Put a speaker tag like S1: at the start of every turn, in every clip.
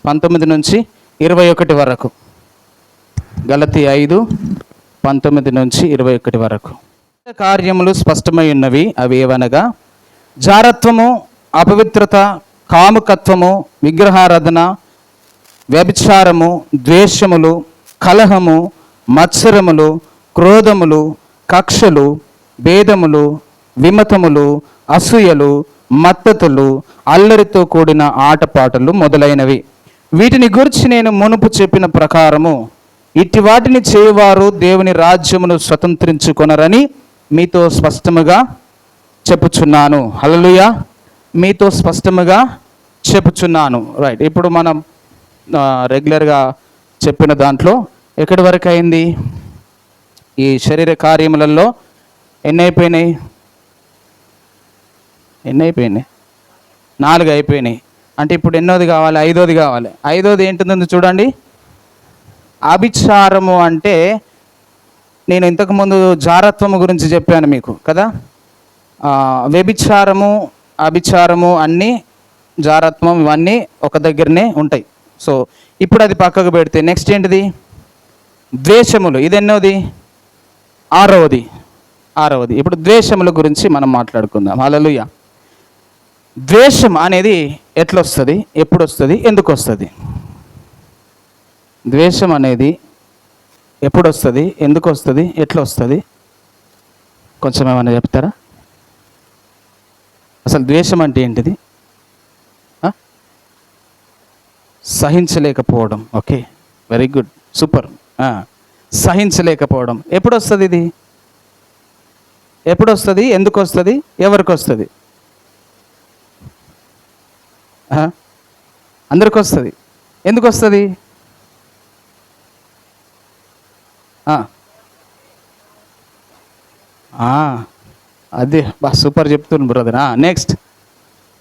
S1: 19 నుంచి 21 వరకు. గలతీ 5:19 నుంచి 21 వరకు. కార్యములు స్పష్టమై ఉన్నవి, అవి ఏవనగా జారత్వము, అపవిత్రత, కాముకత్వము, విగ్రహారాధన, వ్యభిచారము, ద్వేషములు, కలహము, మత్సరములు, క్రోధములు, కక్షలు, భేదములు, విమతములు, అసూయలు, మత్తతులు, అల్లరితో కూడిన ఆటపాటలు మొదలైనవి. వీటిని గురించి నేను మునుపు చెప్పిన ప్రకారము ఇట్టి వాటిని చేయవారు దేవుని రాజ్యమును స్వతంత్రించుకొనరని మీతో స్పష్టముగా చెప్పుచున్నాను. హల్లెలూయా. మీతో స్పష్టముగా చెప్పుచున్నాను. రైట్. ఇప్పుడు మనం రెగ్యులర్గా చెప్పిన దాంట్లో ఎక్కడి వరకు అయింది? ఈ శరీర కార్యములలో ఎన్ని అయిపోయినాయి? 4 అయిపోయినాయి. అంటే ఇప్పుడు ఎన్నోది కావాలి? 5వది కావాలి. 5వది ఏంటుందో చూడండి. అభిచారము అంటే నేను ఇంతకుముందు జారత్వము గురించి చెప్పాను మీకు కదా. వ్యభిచారము, అభిచారము అన్నీ, జారత్వం ఇవన్నీ ఒక దగ్గరనే ఉంటాయి. సో ఇప్పుడు అది పక్కకు పెడితే నెక్స్ట్ ఏంటిది? ద్వేషములు. ఇది ఎన్నోది? 6వది. ఇప్పుడు ద్వేషముల గురించి మనం మాట్లాడుకుందాం. హల్లెలూయా. ద్వేషం అనేది ఎట్లొస్తుంది, ఎప్పుడు వస్తుంది, ఎందుకు వస్తుంది? ద్వేషం అనేది ఎప్పుడు వస్తుంది, ఎందుకు వస్తుంది, ఎట్లా వస్తుంది? కొంచెం ఏమైనా చెప్తారా? అసలు ద్వేషం అంటే ఏంటిది? సహించలేకపోవడం. Okay, very good, super. సహించలేకపోవడం ఎప్పుడు వస్తుంది? ఇది ఎప్పుడు వస్తుంది, ఎందుకు వస్తుంది, ఎవరికి వస్తుంది? అందరికి వస్తుంది. ఎందుకు వస్తుంది? అది సూపర్ చెప్తున్నాను బ్రదర్. నెక్స్ట్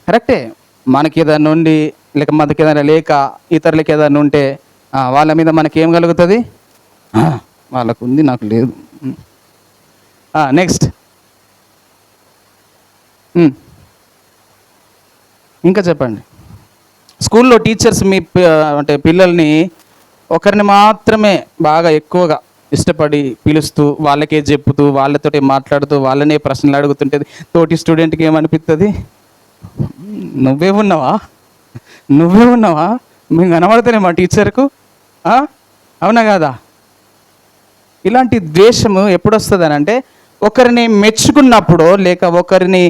S1: కరెక్టే. మనకి ఏదైనా ఉండి లేక మనకి ఏదైనా లేక ఇతరులకి ఏదైనా ఉంటే వాళ్ళ మీద మనకి ఏం కలుగుతుంది? వాళ్ళకు ఉంది, నాకు లేదు. నెక్స్ట్ ఇంకా చెప్పండి. స్కూల్లో టీచర్స్ మీ అంటే పిల్లల్ని ఒకరిని మాత్రమే బాగా ఎక్కువగా ఇష్టపడి పిలుస్తూ వాళ్ళకే చెప్పుతూ వాళ్ళతోటి మాట్లాడుతూ వాళ్ళనే ప్రశ్నలు అడుగుతుంటుంది. తోటి స్టూడెంట్కి ఏమనిపిస్తుంది? నువ్వే ఉన్నావా మేము కనబడతానే మా టీచర్కు. అవునా కాదా? ఇలాంటి ద్వేషము ఎప్పుడు వస్తుంది అని అంటే ఒకరిని మెచ్చుకున్నప్పుడు, లేక ఒకరిని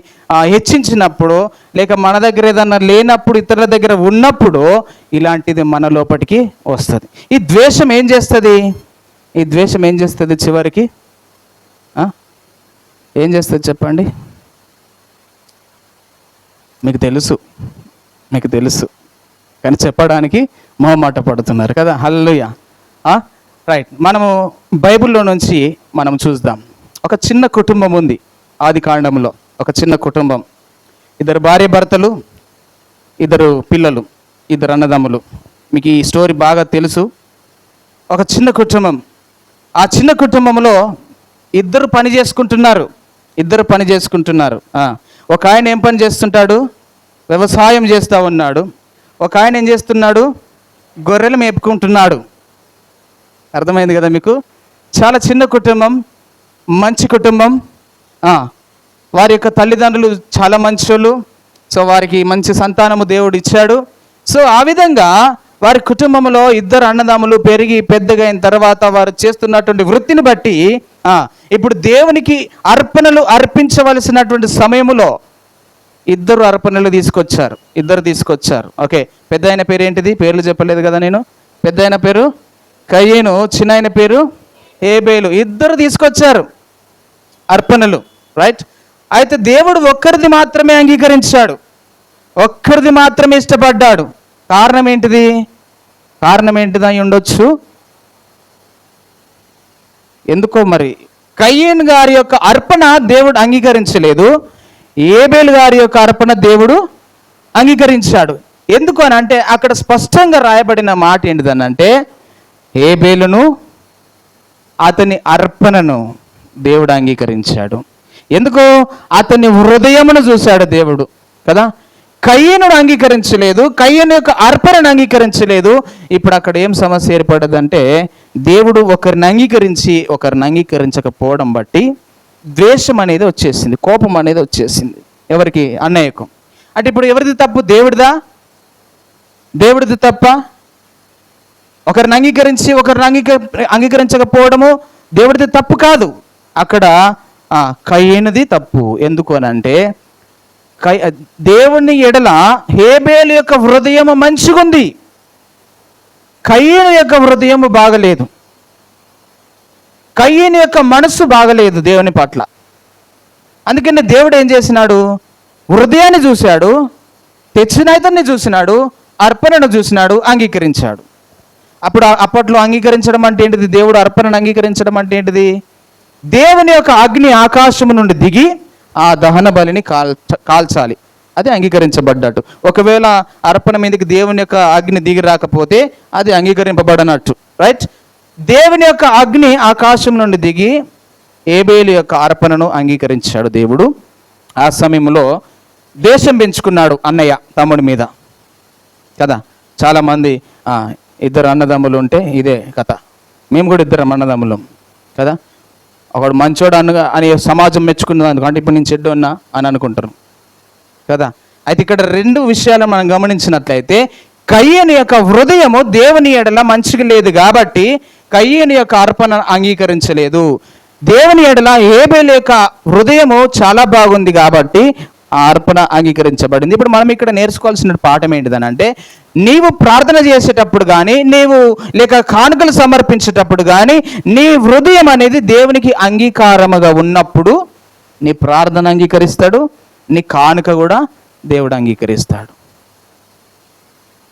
S1: హెచ్చించినప్పుడు, లేక మన దగ్గర ఏదన్నా లేనప్పుడు, ఇతరుల దగ్గర ఉన్నప్పుడు ఇలాంటిది మన లోపలికి వస్తుంది. ఈ ద్వేషం ఏం చేస్తుంది? చివరికి ఏం చేస్తుంది చెప్పండి? మీకు తెలుసు కానీ చెప్పడానికి మొహమాట పడుతున్నారు కదా. హల్లెలూయా. రైట్. మనము బైబిల్లో నుంచి మనం చూద్దాం. ఒక చిన్న కుటుంబం ఉంది ఆది కాండంలో. ఒక చిన్న కుటుంబం, 2 భార్య భర్తలు, 2 పిల్లలు, 2 అన్నదమ్ములు. మీకు ఈ స్టోరీ బాగా తెలుసు. ఒక చిన్న కుటుంబం. ఆ చిన్న కుటుంబంలో 2 పని చేసుకుంటున్నారు. ఒక ఆయన ఏం పని చేస్తుంటాడు? వ్యవసాయం చేస్తూ ఉన్నాడు. ఒక ఆయన ఏం చేస్తున్నాడు? గొర్రెలు మేపుకుంటున్నాడు. అర్థమైంది కదా మీకు? చాలా చిన్న కుటుంబం, మంచి కుటుంబం. వారి యొక్క తల్లిదండ్రులు చాలా మంచోళ్ళు. సో వారికి మంచి సంతానము దేవుడు ఇచ్చాడు. సో ఆ విధంగా వారి కుటుంబంలో 2 అన్నదమ్ములు పెరిగి పెద్దగా అయిన తర్వాత వారు చేస్తున్నటువంటి వృత్తిని బట్టి ఇప్పుడు దేవునికి అర్పణలు అర్పించవలసినటువంటి సమయంలో 2 అర్పణలు తీసుకొచ్చారు. ఓకే, పెద్ద ఆయన పేరు ఏంటిది? పేర్లు చెప్పలేదు కదా నేను. పెద్ద ఆయన పేరు కయ్యేను, చిన్న ఆయన పేరు హేబేలు. 2 తీసుకొచ్చారు అర్పణలు. రైట్. అయితే దేవుడు ఒక్కరిది మాత్రమే అంగీకరించాడు, ఒక్కరిది మాత్రమే ఇష్టపడ్డాడు. కారణం ఏంటిది అయి ఉండొచ్చు. ఎందుకో మరి కయ్యేను గారి యొక్క అర్పణ దేవుడు అంగీకరించలేదు, హేబేలు గారి యొక్క అర్పణ దేవుడు అంగీకరించాడు. ఎందుకు అని అంటే అక్కడ స్పష్టంగా రాయబడిన మాట ఏంటిదనంటే హేబేలును అతని అర్పణను దేవుడు అంగీకరించాడు. ఎందుకు? అతని హృదయమును చూశాడు దేవుడు కదా. కయ్యనుడు అంగీకరించలేదు, కయ్యను యొక్క అర్పణను అంగీకరించలేదు. ఇప్పుడు అక్కడ ఏం సమస్య ఏర్పడ్డదంటే, దేవుడు ఒకరిని అంగీకరించి ఒకరిని అంగీకరించకపోవడం బట్టి ద్వేషం అనేది వచ్చేసింది, కోపం అనేది వచ్చేసింది. ఎవరికి? అన్నయ్యకు. అంటే ఇప్పుడు ఎవరిది తప్పు? దేవుడిది తప్ప? ఒకరిని అంగీకరించి ఒకరిని అంగీకరించకపోవడము దేవుడిది తప్పు కాదు. అక్కడ కయ్యనుది తప్పు. ఎందుకు అని అంటే, దేవుని ఎడల హేబేలు యొక్క హృదయము మంచిగుంది, కయ్యను యొక్క హృదయము బాగలేదు. కయ్యను యొక్క మనస్సు బాగలేదు దేవుని పట్ల. అందుకని దేవుడు ఏం చేసినాడు? హృదయాన్ని చూశాడు, తెచ్చిన ఇతన్ని చూసినాడు, అర్పణను చూసినాడు, అంగీకరించాడు. అప్పట్లో అంగీకరించడం అంటే ఏంటిది? దేవుడు అర్పణను అంగీకరించడం అంటే ఏంటిది? దేవుని యొక్క అగ్ని ఆకాశము నుండి దిగి ఆ దహన బలిని కాల్చాలి, అది అంగీకరించబడ్డట్టు. ఒకవేళ అర్పణ మీదకి దేవుని యొక్క అగ్ని దిగి రాకపోతే అది అంగీకరింపబడనట్టు, రైట్? దేవుని యొక్క అగ్ని ఆకాశం నుండి దిగి హేబేలు యొక్క అర్పణను అంగీకరించాడు దేవుడు. ఆ సమయంలో ద్వేషం పెంచుకున్నాడు అన్నయ్య తమ్ముడి మీద కదా. చాలామంది ఇద్దరు అన్నదమ్ములు ఉంటే ఇదే కథ. మేము కూడా ఇద్దరం అన్నదమ్ములం కదా. ఒకడు మంచోడు అని సమాజం మెచ్చుకున్నది అనుకోండి, ఇప్పుడు నేను చెడ్డు అన్నా అని అనుకుంటారు కదా. అయితే ఇక్కడ రెండు విషయాలు మనం గమనించినట్లయితే, కయ్యని యొక్క హృదయము దేవుని ఎడల మంచిగా లేదు కాబట్టి కయ్యని యొక్క అర్పణ అంగీకరించలేదు. దేవుని ఎడల హేబేలు యొక్క హృదయము చాలా బాగుంది కాబట్టి ఆ అర్పణ అంగీకరించబడింది. ఇప్పుడు మనం ఇక్కడ నేర్చుకోవాల్సిన పాఠం ఏంటిదని అంటే, నీవు ప్రార్థన చేసేటప్పుడు కానీ, నీవు లేక కానుకలు సమర్పించేటప్పుడు కానీ, నీ హృదయం అనేది దేవునికి అంగీకారముగా ఉన్నప్పుడు నీ ప్రార్థన అంగీకరిస్తాడు, నీ కానుక కూడా దేవుడు అంగీకరిస్తాడు.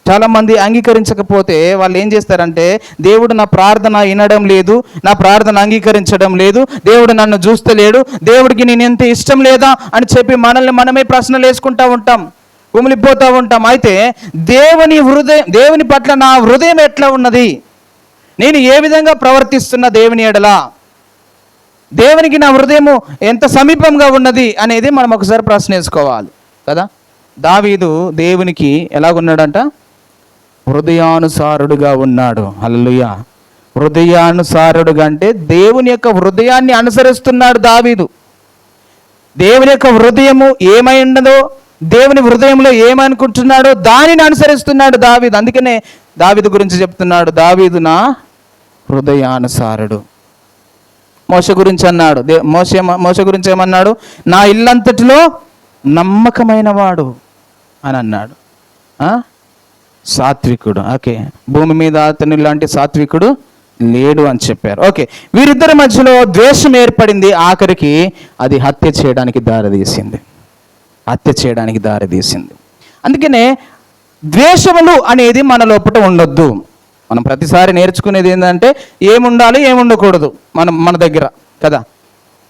S1: చాలామంది అంగీకరించకపోతే వాళ్ళు ఏం చేస్తారంటే, దేవుడు నా ప్రార్థన వినడం లేదు, నా ప్రార్థన అంగీకరించడం లేదు, దేవుడు నన్ను చూస్తలేడు, దేవుడికి నేను ఎంత ఇష్టం లేదా అని చెప్పి మనల్ని మనమే ప్రశ్నలు వేసుకుంటూ ఉంటాం, కుమిలిపోతూ ఉంటాం. అయితే దేవుని పట్ల నా హృదయం ఎట్లా ఉన్నది, నేను ఏ విధంగా ప్రవర్తిస్తున్న దేవుని ఎడల, దేవునికి నా హృదయము ఎంత సమీపంగా ఉన్నది అనేది మనం ఒకసారి ప్రశ్న వేసుకోవాలి కదా. దావీదు దేవునికి ఎలాగున్నాడంట? హృదయానుసారుడుగా ఉన్నాడు. హల్లెలూయా. హృదయానుసారుడుగా అంటే దేవుని యొక్క హృదయాన్ని అనుసరిస్తున్నాడు దావీదు. దేవుని యొక్క హృదయము ఏమై ఉన్నదో, దేవుని హృదయంలో ఏమనుకుంటున్నాడో దానిని అనుసరిస్తున్నాడు దావీదు. అందుకనే దావీదు గురించి చెప్తున్నాడు, దావీదు నా హృదయానుసారుడు. మోషే గురించి అన్నాడు, మోషే గురించి ఏమన్నాడు? నా ఇల్లంతటిలో నమ్మకమైన వాడు అని అన్నాడు. సాత్వికుడు. ఓకే, భూమి మీద అతని లాంటి సాత్వికుడు లేడు అని చెప్పారు. ఓకే, వీరిద్దరి మధ్యలో ద్వేషం ఏర్పడింది. ఆఖరికి అది హత్య చేయడానికి దారితీసింది. అందుకనే ద్వేషములు అనేది మన లోపల ఉండొద్దు. మనం ప్రతిసారి నేర్చుకునేది ఏంటంటే, ఏముండాలి ఏముండకూడదు మన దగ్గర కదా.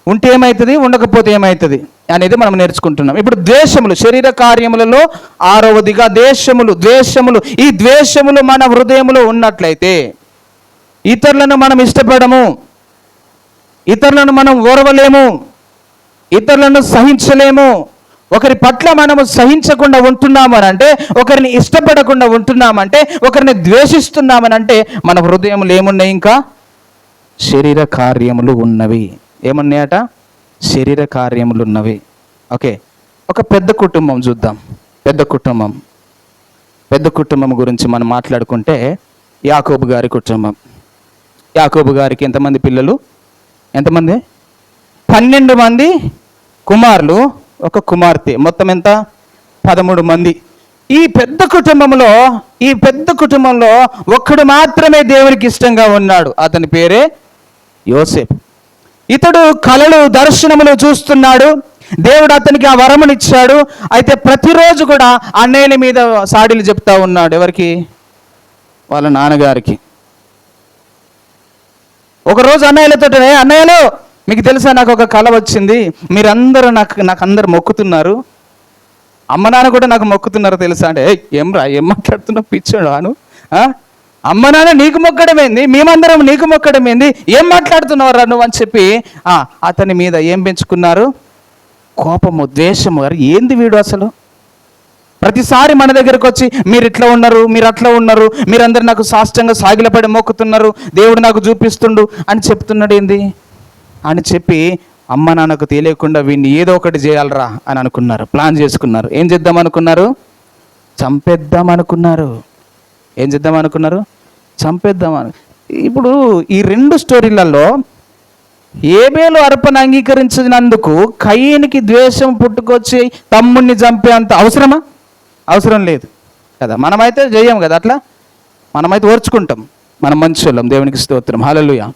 S1: ఉంటే ఏమవుతుంది, ఉండకపోతే ఏమవుతుంది అనేది మనం నేర్చుకుంటున్నాం. ఇప్పుడు ద్వేషములు, శరీర కార్యములలో 6వదిగా ద్వేషములు. ఈ ద్వేషములు మన హృదయములో ఉన్నట్లయితే ఇతరులను మనం ఇష్టపడము, ఇతరులను మనం ఓర్వలేము, ఇతరులను సహించలేము. ఒకరి పట్ల మనము సహించకుండా ఉంటున్నామని అంటే, ఒకరిని ఇష్టపడకుండా ఉంటున్నామంటే, ఒకరిని ద్వేషిస్తున్నామనంటే మన హృదయములు ఏమున్నాయి? ఇంకా శరీర కార్యములు ఉన్నవి. ఏమున్నాయట? శరీర కార్యములు ఉన్నవి. ఓకే, ఒక పెద్ద కుటుంబం చూద్దాం. పెద్ద కుటుంబం గురించి మనం మాట్లాడుకుంటే, యాకోబు గారి కుటుంబం. యాకోబు గారికి ఎంతమంది పిల్లలు? 12 మంది కుమారులు, ఒక కుమార్తె. మొత్తం ఎంత? 13 మంది. ఈ పెద్ద కుటుంబంలో ఒక్కడు మాత్రమే దేవునికి ఇష్టంగా ఉన్నాడు. అతని పేరే యోసేపు. ఇతడు కలలు, దర్శనములు చూస్తున్నాడు. దేవుడు అతనికి ఆ వరమునిచ్చాడు. అయితే ప్రతిరోజు కూడా అన్నయ్యల మీద సాడీలు చెప్తా ఉన్నాడు. ఎవరికి? వాళ్ళ నాన్నగారికి. ఒకరోజు అన్నయ్యలతో, అన్నయ్యలు మీకు తెలుసా, నాకు ఒక కల వచ్చింది, మీరందరూ నాకు అందరు మొక్కుతున్నారు, అమ్మ నాన్న కూడా నాకు మొక్కుతున్నారు తెలుసా అంటే, ఏం మాట్లాడుతున్నావు పిచ్చాడు అను, అమ్మ నాన్న నీకు మొక్కడమేంది, మేమందరం నీకు మొక్కడమేంది, ఏం మాట్లాడుతున్నావు నువ్వు అని చెప్పి అతని మీద ఏం పెంచుకున్నారు? కోపము, ద్వేషము. ఏంది వీడు అసలు ప్రతిసారి మన దగ్గరకు వచ్చి మీరు ఇట్లా ఉన్నారు, మీరు అట్లా ఉన్నారు, మీరందరూ నాకు సాష్టంగా సాగిలపడి మోక్కుతున్నారు, దేవుడు నాకు చూపిస్తుండు అని చెప్తున్నాడు ఏంది అని చెప్పి అమ్మ నాన్నకు తెలియకుండా వీడిని ఏదో ఒకటి చేయాలరా అని అనుకున్నారు, ప్లాన్ చేసుకున్నారు. ఏం చేద్దాం అనుకున్నారు? చంపేద్దాం అనుకున్నారు. ఏం చేద్దాం అనుకున్నారు? చంపేద్దామని. ఇప్పుడు ఈ 2 స్టోరీలలో ఏబేలు అర్పణ అంగీకరించినందుకు కయీనుకి ద్వేషం పుట్టుకొచ్చి తమ్ముడిని చంపే అంత అవసరమా? అవసరం లేదు కదా. మనమైతే చేయం కదా అట్లా, మనమైతే ఓర్చుకుంటాం. మనం మంచోళ్ళం, దేవునికి స్తోత్రం, హల్లెలూయా.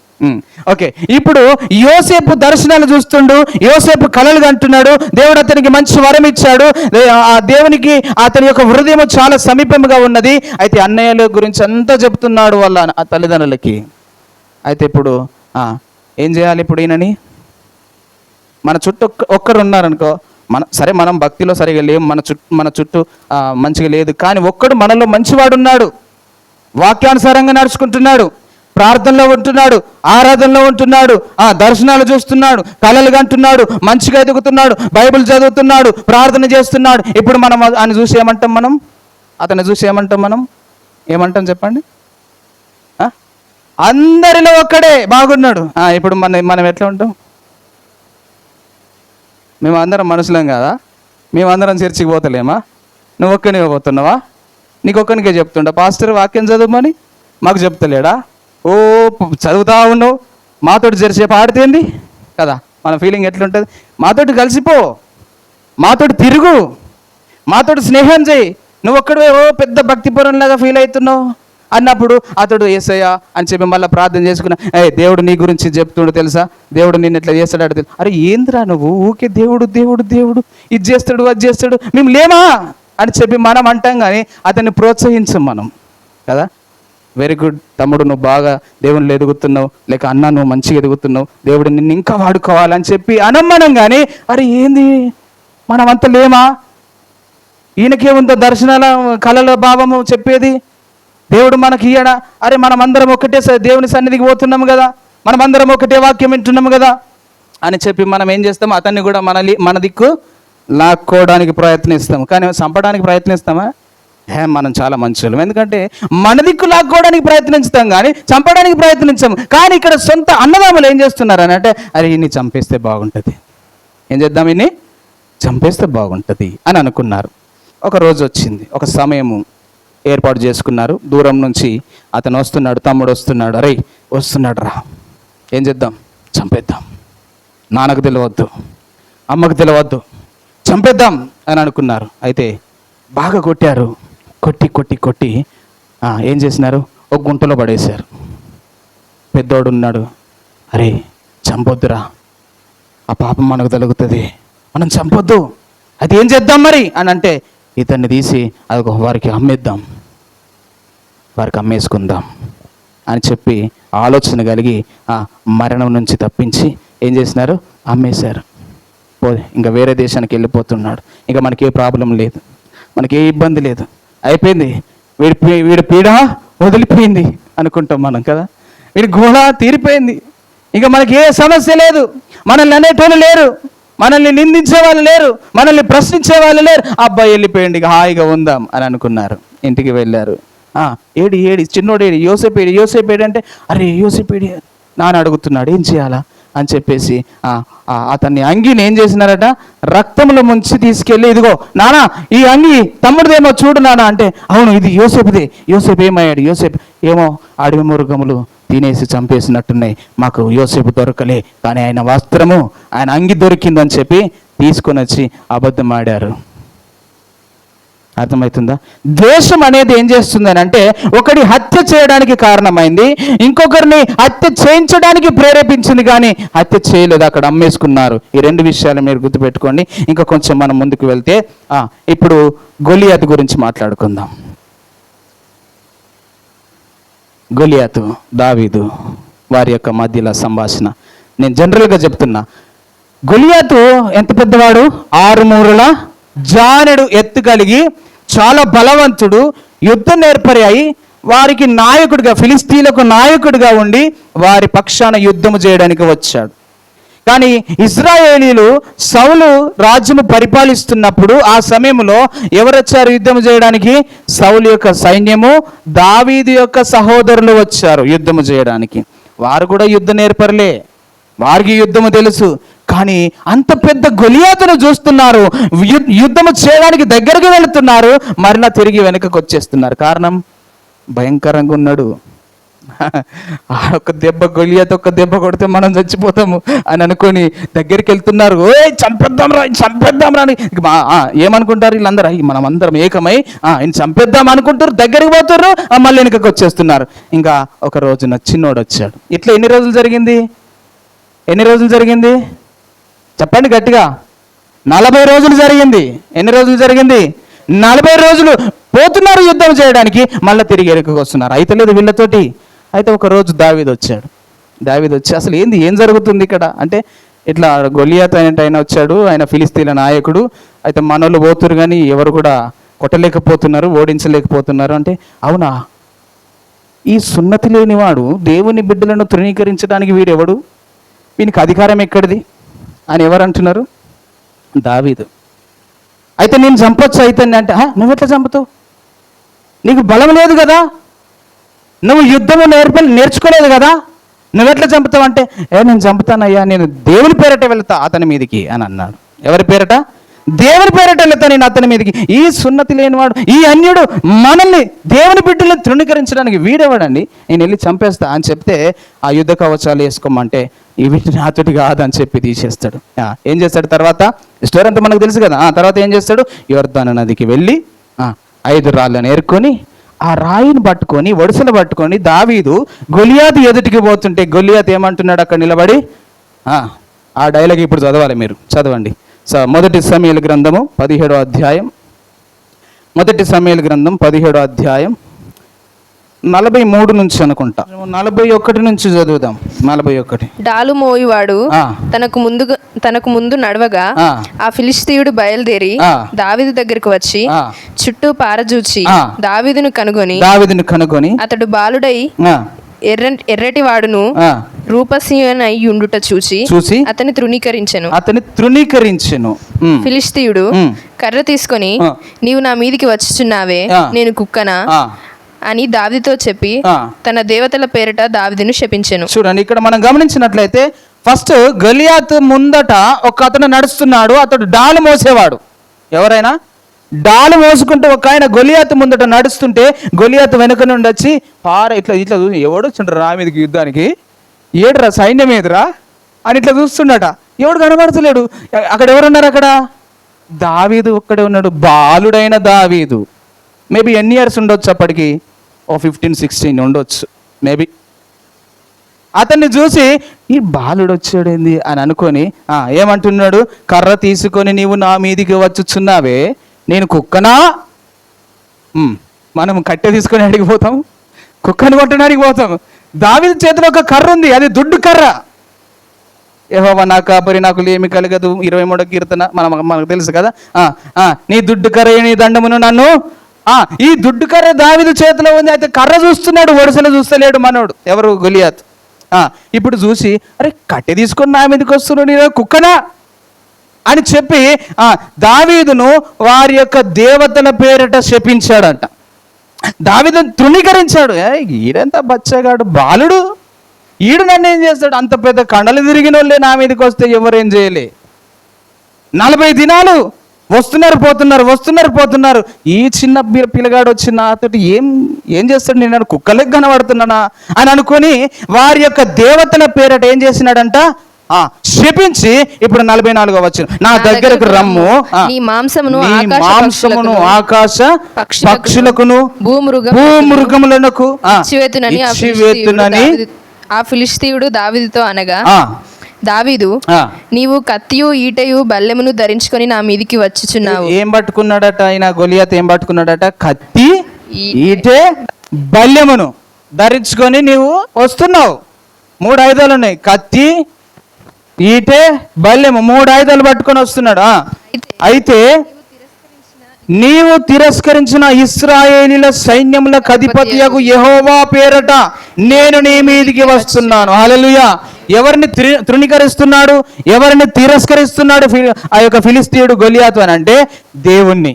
S1: ఓకే, ఇప్పుడు యోసేపు దర్శనాలు చూస్తుండు, యోసేపు కలలు కంటున్నాడు, దేవుడు అతనికి మంచి వరం ఇచ్చాడు, ఆ దేవునికి అతని యొక్క హృదయం చాలా సమీపంగా ఉన్నది. అయితే అన్నయ్యల గురించి అంతా చెప్తున్నాడు వాళ్ళ ఆ తల్లిదండ్రులకి. అయితే ఇప్పుడు ఏం చేయాలి? ఇప్పుడు ఈయనని మన చుట్టూ ఒక్కరు ఉన్నారనుకో, మనం భక్తిలో సరిగా లేము, మన చుట్టూ మంచిగా లేదు, కానీ ఒక్కడు మనలో మంచివాడు ఉన్నాడు, వాక్యానుసారంగా నడుచుకుంటున్నాడు, ప్రార్థనలో ఉంటున్నాడు, ఆరాధనలో ఉంటున్నాడు, దర్శనాలు చూస్తున్నాడు, కలలు కంటున్నాడు, మంచిగా ఎదుగుతున్నాడు, బైబిల్ చదువుతున్నాడు, ప్రార్థన చేస్తున్నాడు. ఇప్పుడు మనం ఆయన చూసి ఏమంటాం? అతన్ని చూసి ఏమంటాం? ఏమంటాం చెప్పండి? అందరిలో ఒక్కడే బాగున్నాడు. ఇప్పుడు మనం ఎట్లా ఉంటాం? మేమందరం మనుషులం కదా, మేమందరం చర్చికి పోతలేమా? నువ్వు ఒక్కనిగా పోతున్నావా? నీకు ఒక్కనికే చెప్తుండా పాస్టర్ వాక్యం చదవమని? మాకు చెప్తలేడా? ఓ చదువుతా ఉన్నావు, మాతోటి జరిసేపు ఆడితేంది కదా. మన ఫీలింగ్ ఎట్లుంటుంది? మాతోటి కలిసిపో, మాతోటి తిరుగు, మాతోటి స్నేహం చేయి. నువ్వు ఒక్కడే ఓ పెద్ద భక్తిపరంలాగా ఫీల్ అవుతున్నావు అన్నప్పుడు అతడు యేసయ్యా అని చెప్పి మళ్ళీ ప్రార్థన చేసుకున్నా, దేవుడు నీ గురించి చెప్తుండు తెలుసా, దేవుడు నిన్ను ఇట్లా చేస్తాడు అడుగు. అరే ఏంద్రా నువ్వు ఊకే దేవుడు దేవుడు దేవుడు ఇది చేస్తాడు అది చేస్తాడు, మేము లేమా అని చెప్పి మనం అంటాం, కానీ అతన్ని ప్రోత్సహించం మనం కదా. వెరీ గుడ్ తమ్ముడు, నువ్వు బాగా దేవుళ్ళు ఎదుగుతున్నావు, లేక అన్న నువ్వు మంచిగా ఎదుగుతున్నావు, దేవుడు నిన్ను ఇంకా వాడుకోవాలని చెప్పి అనమ్మనం. కానీ అరే ఏంది మనం అంత లేమా? ఈయనకేముందో దర్శనాల కళల భావము చెప్పేది, దేవుడు మనకి ఇయ్యడా? అరే మనం అందరం ఒకటే దేవుని సన్నిధికి పోతున్నాము కదా, మనం అందరం ఒకటే వాక్యం వింటున్నాము కదా అని చెప్పి మనం ఏం చేస్తాం? అతన్ని కూడా మన దిక్కు లాక్కోవడానికి ప్రయత్నిస్తాము, కానీ చంపడానికి ప్రయత్నిస్తామా? మనం చాలా మంచోళ్ళం, ఎందుకంటే మన దిక్కు లాక్కోవడానికి ప్రయత్నిస్తాం కానీ చంపడానికి ప్రయత్నించాము. కానీ ఇక్కడ సొంత అన్నదమ్ములు ఏం చేస్తున్నారు అని అంటే, అరే ఇన్ని చంపేస్తే బాగుంటుంది, ఏం చేద్దాం, ఇన్ని చంపేస్తే బాగుంటుంది అని అనుకున్నారు. ఒక రోజు వచ్చింది, ఒక సమయము ఏర్పాటు చేసుకున్నారు. దూరం నుంచి అతను వస్తున్నాడు, తమ్ముడు వస్తున్నాడు, అరే వస్తున్నాడు రా, ఏం చేద్దాం, చంపేద్దాం, నాన్నకు తెలియవద్దు, అమ్మకు తెలియవద్దు, చంపేద్దాం అని అనుకున్నారు. అయితే బాగా కొట్టారు, కొట్టి కొట్టి కొట్టి ఏం చేసినారు, ఒక గుంటలో పడేశారు. పెద్దోడు ఉన్నాడు, అరే చంపొద్దురా, ఆ పాపం మనకు తగులుతుంది, మనం చంపొద్దు, అది ఏం చేద్దాం మరి అని అంటే, ఇతన్ని తీసి అది వారికి అమ్మేద్దాం, వారికి అమ్మేసుకుందాం అని చెప్పి ఆలోచన కలిగి మరణం నుంచి తప్పించి ఏం చేసినారు, అమ్మేశారు. ఇంకా వేరే దేశానికి వెళ్ళిపోతున్నాడు, ఇంకా మనకి ఏ ప్రాబ్లం లేదు, మనకి ఏ ఇబ్బంది లేదు, అయిపోయింది, వీడి పీడ వదిలిపోయింది అనుకుంటాం మనం కదా, వీడి గోళ తీరిపోయింది, ఇంకా మనకి ఏ సమస్య లేదు, మనల్ని అనేటోళ్ళు లేరు, మనల్ని నిందించే వాళ్ళు లేరు, మనల్ని ప్రశ్నించే వాళ్ళు లేరు, అబ్బాయి వెళ్ళిపోయింది, ఇక హాయిగా ఉందాం అని అనుకున్నారు. ఇంటికి వెళ్ళారు. ఏడి చిన్నోడు ఏడి, యోసేపు ఏడి అంటే, అరే యోసేపు ఏడి నాన్న అడుగుతున్నాడు, ఏం చేయాలా అని చెప్పేసి అతన్ని అంగిని ఏం చేసినారట, రక్తంలో ముంచి తీసుకెళ్ళి, ఇదిగో నానా ఈ అంగి తమ్ముడిదేమో చూడు నానా అంటే, అవును ఇది యోసేపుదే. యోసేపు ఏమయ్యాడు? యోసేపు ఏమో అడవి మృగములు తినేసి చంపేసినట్టున్నాయి, మాకు యోసేపు దొరకలే, కానీ ఆయన వస్త్రము ఆయన అంగి దొరికిందని చెప్పి తీసుకొని వచ్చి అబద్ధం ఆడారు. అర్థమవుతుందా? ద్వేషం అనేది ఏం చేస్తుందని అంటే, ఒకటి హత్య చేయడానికి కారణమైంది, ఇంకొకరిని హత్య చేయించడానికి ప్రేరేపించింది, కానీ హత్య చేయలేదు, అక్కడ అమ్మేసుకున్నారు. ఈ 2 విషయాలు మీరు గుర్తుపెట్టుకోండి. ఇంకా కొంచెం మనం ముందుకు వెళ్తే ఇప్పుడు గొలియాతు గురించి మాట్లాడుకుందాం. గొలియాతు దావీదు వారి యొక్క మధ్యలో సంభాషణ నేను జనరల్గా చెప్తున్నా. గొలియాతు ఎంత పెద్దవాడు, 6 మూరల జానెడు ఎత్తు కలిగి చాలా బలవంతుడు, యుద్ధ నేర్పరి అయి వారికి నాయకుడిగా, ఫిలిస్తీన్లకు నాయకుడిగా ఉండి వారి పక్షాన యుద్ధము చేయడానికి వచ్చాడు. కానీ ఇశ్రాయేలీలు సౌలు రాజ్యము పరిపాలిస్తున్నప్పుడు ఆ సమయంలో ఎవరు వచ్చారు యుద్ధం చేయడానికి? సౌలు యొక్క సైన్యము, దావీదు యొక్క సహోదరులు వచ్చారు యుద్ధము చేయడానికి. వారు కూడా యుద్ధ నేర్పరులే, వారికి యుద్ధము తెలుసు. కానీ అంత పెద్ద గొలియాతును చూస్తున్నారు, యుద్ధము చేయడానికి దగ్గరకు వెళుతున్నారు, మరలా తిరిగి వెనకకు వచ్చేస్తున్నారు. కారణం, భయంకరంగా ఉన్నాడు. ఒక దెబ్బ, గొలియాత్ ఒక దెబ్బ కొడితే మనం చచ్చిపోతాము అని అనుకొని దగ్గరికి వెళ్తున్నారు. చంపేద్దాం రా అని ఏమనుకుంటారు వీళ్ళందరూ? మనం అందరం ఏకమై ఆయన చంపేద్దాం అనుకుంటారు, దగ్గరికి పోతారు, మళ్ళీ వెనకకి వచ్చేస్తున్నారు. ఇంకా ఒక రోజున చిన్నోడు వచ్చాడు. ఇట్లా ఎన్ని రోజులు జరిగింది? చెప్పండి గట్టిగా. 40 రోజులు జరిగింది. ఎన్ని రోజులు జరిగింది? 40 రోజులు పోతున్నారు యుద్ధం చేయడానికి, మళ్ళీ తిరిగి వెనకకి వస్తున్నారు. అయితే లేదు వీళ్ళతోటి. అయితే ఒక రోజు దావీదు వచ్చి అసలు ఏం జరుగుతుంది ఇక్కడ అంటే, ఇట్లా గొలియాత్ ఆయన వచ్చాడు, ఆయన ఫిలిస్తీన్ల నాయకుడు. అయితే మనోళ్ళు పోతురు కానీ ఎవరు కూడా కొట్టలేకపోతున్నారు, ఓడించలేకపోతున్నారు. అంటే అవునా, ఈ సున్నతి లేనివాడు దేవుని బిడ్డలను తృణీకరించడానికి వీడెవడు? వీనికి అధికారం ఎక్కడిది అని ఎవరు అంటున్నారు? దావీదు. అయితే నేను చంపొచ్చు అయితే అంటే, నువ్వెట్లా చంపుతావు? నీకు బలం లేదు కదా, నువ్వు యుద్ధము నేర్చుకోలేదు కదా, నువ్వెట్లా చంపుతావు అంటే, నేను చంపుతానయ్యా, నేను దేవుని పేరట వెళ్తా అతని మీదకి అని అన్నాడు. ఎవరి పేరట? దేవుని పేరట వెళ్తా నేను అతని మీదకి. ఈ సున్నతి లేనివాడు, ఈ అన్యుడు మనల్ని దేవుని బిడ్డలను తృణీకరించడానికి వీడేవాడండి, నేను వెళ్ళి చంపేస్తా అని చెప్తే, ఆ యుద్ధ కవచాలు వేసుకోమంటే వీటి నాతోటి కాదని చెప్పి తీసేస్తాడు. ఏం చేస్తాడు తర్వాత? స్టోరీ అంతా మనకు తెలుసు కదా. తర్వాత ఏం చేస్తాడు? యొర్దాను నదికి వెళ్ళి 5 రాళ్ళను ఏరుకొని ఆ రాయిని పట్టుకొని, ఒడిసెలు పట్టుకొని దావీదు గొలియాతు ఎదుటికి పోతుంటే గ్గొలియాతు ఏమంటున్నాడు అక్కడ నిలబడి? ఆ డైలాగ్ ఇప్పుడు చదవాలి, మీరు చదవండి. మొదటి సమూయేలు గ్రంథము 17వ అధ్యాయం, 43 నుంచి అనుకుంటా, 41 నుంచి చదువుదాం. 41.
S2: డాలు మోయివాడు తనకు ముందు నడవగా ఆ ఫిలిష్తీయుడు బయలుదేరి దావీదు దగ్గరకు వచ్చి చుట్టూ పారజూచి దావీదును కనుగొని అతడు బాలుడై ఎర్రటి వాడును రూపసీనై ఉండుట చూచి అతని తృణీకరించెను. ఫిలిష్తీయుడు కర్ర తీసుకొని, నీవు నా మీదికి వచ్చుచున్నావే, నేను కుక్కనా అని దావీదుతో చెప్పి తన దేవతల పేరిట దావీదును శపించెను.
S1: చూడండి, ఇక్కడ మనం గమనించినట్లయితే ఫస్ట్ గొలియాతు ముందట ఒక అతను నడుస్తున్నాడు, అతడు డాలు మోసేవాడు. ఎవరైనా డాలు మోసుకుంటూ ఒక ఆయన గొలియాతు ముందట నడుస్తుంటే, గొలియాతు వెనుక నుండి వచ్చి ఇట్లా చూసి, ఎవడు వచ్చిండ్రు రా మీదకి యుద్ధానికి, ఏడురా సైన్యం ఏదురా అని ఇట్లా చూస్తుండట. ఎవడు కనబడతలేడు. అక్కడ ఎవరున్నారు? అక్కడ దావీదు ఒక్కడే ఉన్నాడు, బాలుడైన దావీదు. మేబీ ఎన్ని ఇయర్స్ ఉండొచ్చు అప్పటికి? 15-16 ఉండొచ్చు మేబీ. అతన్ని చూసి ఈ బాలుడు వచ్చాడేంది అని అనుకొని ఏమంటున్నాడు? కర్ర తీసుకొని నీవు నా మీదికి వచ్చుచున్నావే, నేను కుక్కనా? మనం కట్టె తీసుకొని అడిగిపోతాం, కుక్కను కొట్టడానికి పోతాం. దావీదు చేతిలో ఒక కర్ర ఉంది, అది దుడ్డు కర్ర. యెహోవా నా కాపరి, నాకు లేమి కలగదు, 23వ కీర్తన మనకు తెలుసు కదా. నీ దుడ్డు కర్ర, నీ దండమును నన్ను. ఈ దుడ్డు కర్ర దావీదు చేతిలో ఉంది. అయితే కర్ర చూస్తున్నాడు, ఒడిసెలు చూస్తలేడు మనోడు. ఎవరు? గొలియాత్. ఇప్పుడు చూసి, అరే కట్టె తీసుకొని నా మీదకి వస్తున్నాడు, నేను కుక్కనా అని చెప్పి దావీదును వారి యొక్క దేవతల పేరిట శపించాడంట. దావీదును తృణీకరించాడు. ఈడంతా బచ్చగాడు, బాలుడు, ఈడు నన్ను ఏం చేస్తాడు? అంత పెద్ద కండలు తిరిగిన వాళ్ళే నా మీదకి వస్తే ఎవరేం చేయలే. 40 దినాలు వస్తున్నారు పోతున్నారు. ఈ చిన్న పిల్లగాడు వచ్చి నాతోటి ఏం చేస్తాడు? నేను కుక్కలకు కనబడుతున్నానా అని అనుకొని వారి యొక్క దేవతల పేరట ఏం చేసినాడంట? శపించి ఇప్పుడు 44వ వచనం, నా దగ్గరకు రమ్ము,
S2: నీ మాంసమును
S1: ఆకాశ పక్షులకును భూమృగములకు ఇచ్చివేతునని
S2: ఆ ఫిలిష్తీయుడు దావీదుతో అనగా, దావీదు, నీవు కత్తియు ఈటయు బల్లెమును ధరించుకొని నా మీదికి వచ్చుచున్నావు.
S1: ఏం పట్టుకున్నాడట ఆయన? గొలియాత్ ఏం పట్టుకున్నాడట? కత్తి, ఈటె, బల్లెమును ధరించుకొని నీవు వస్తున్నావు. 3 ఆయుధాలు ఉన్నాయి, కత్తి, ఈటె, బల్లెము, 3 ఆయుధాలు పట్టుకొని వస్తున్నాడు. అయితే నీవు తిరస్కరించిన ఇశ్రాయేలీల సైన్యములకు అధిపతియగు యెహోవా పేరట నేను నీ మీదికి వస్తున్నాను. హల్లెలూయా. ఎవరిని తృణీకరిస్తున్నాడు, ఎవరిని తిరస్కరిస్తున్నాడు ఆ యొక్క ఫిలిస్తీయుడు గొలియాతు అని అంటే దేవుణ్ణి,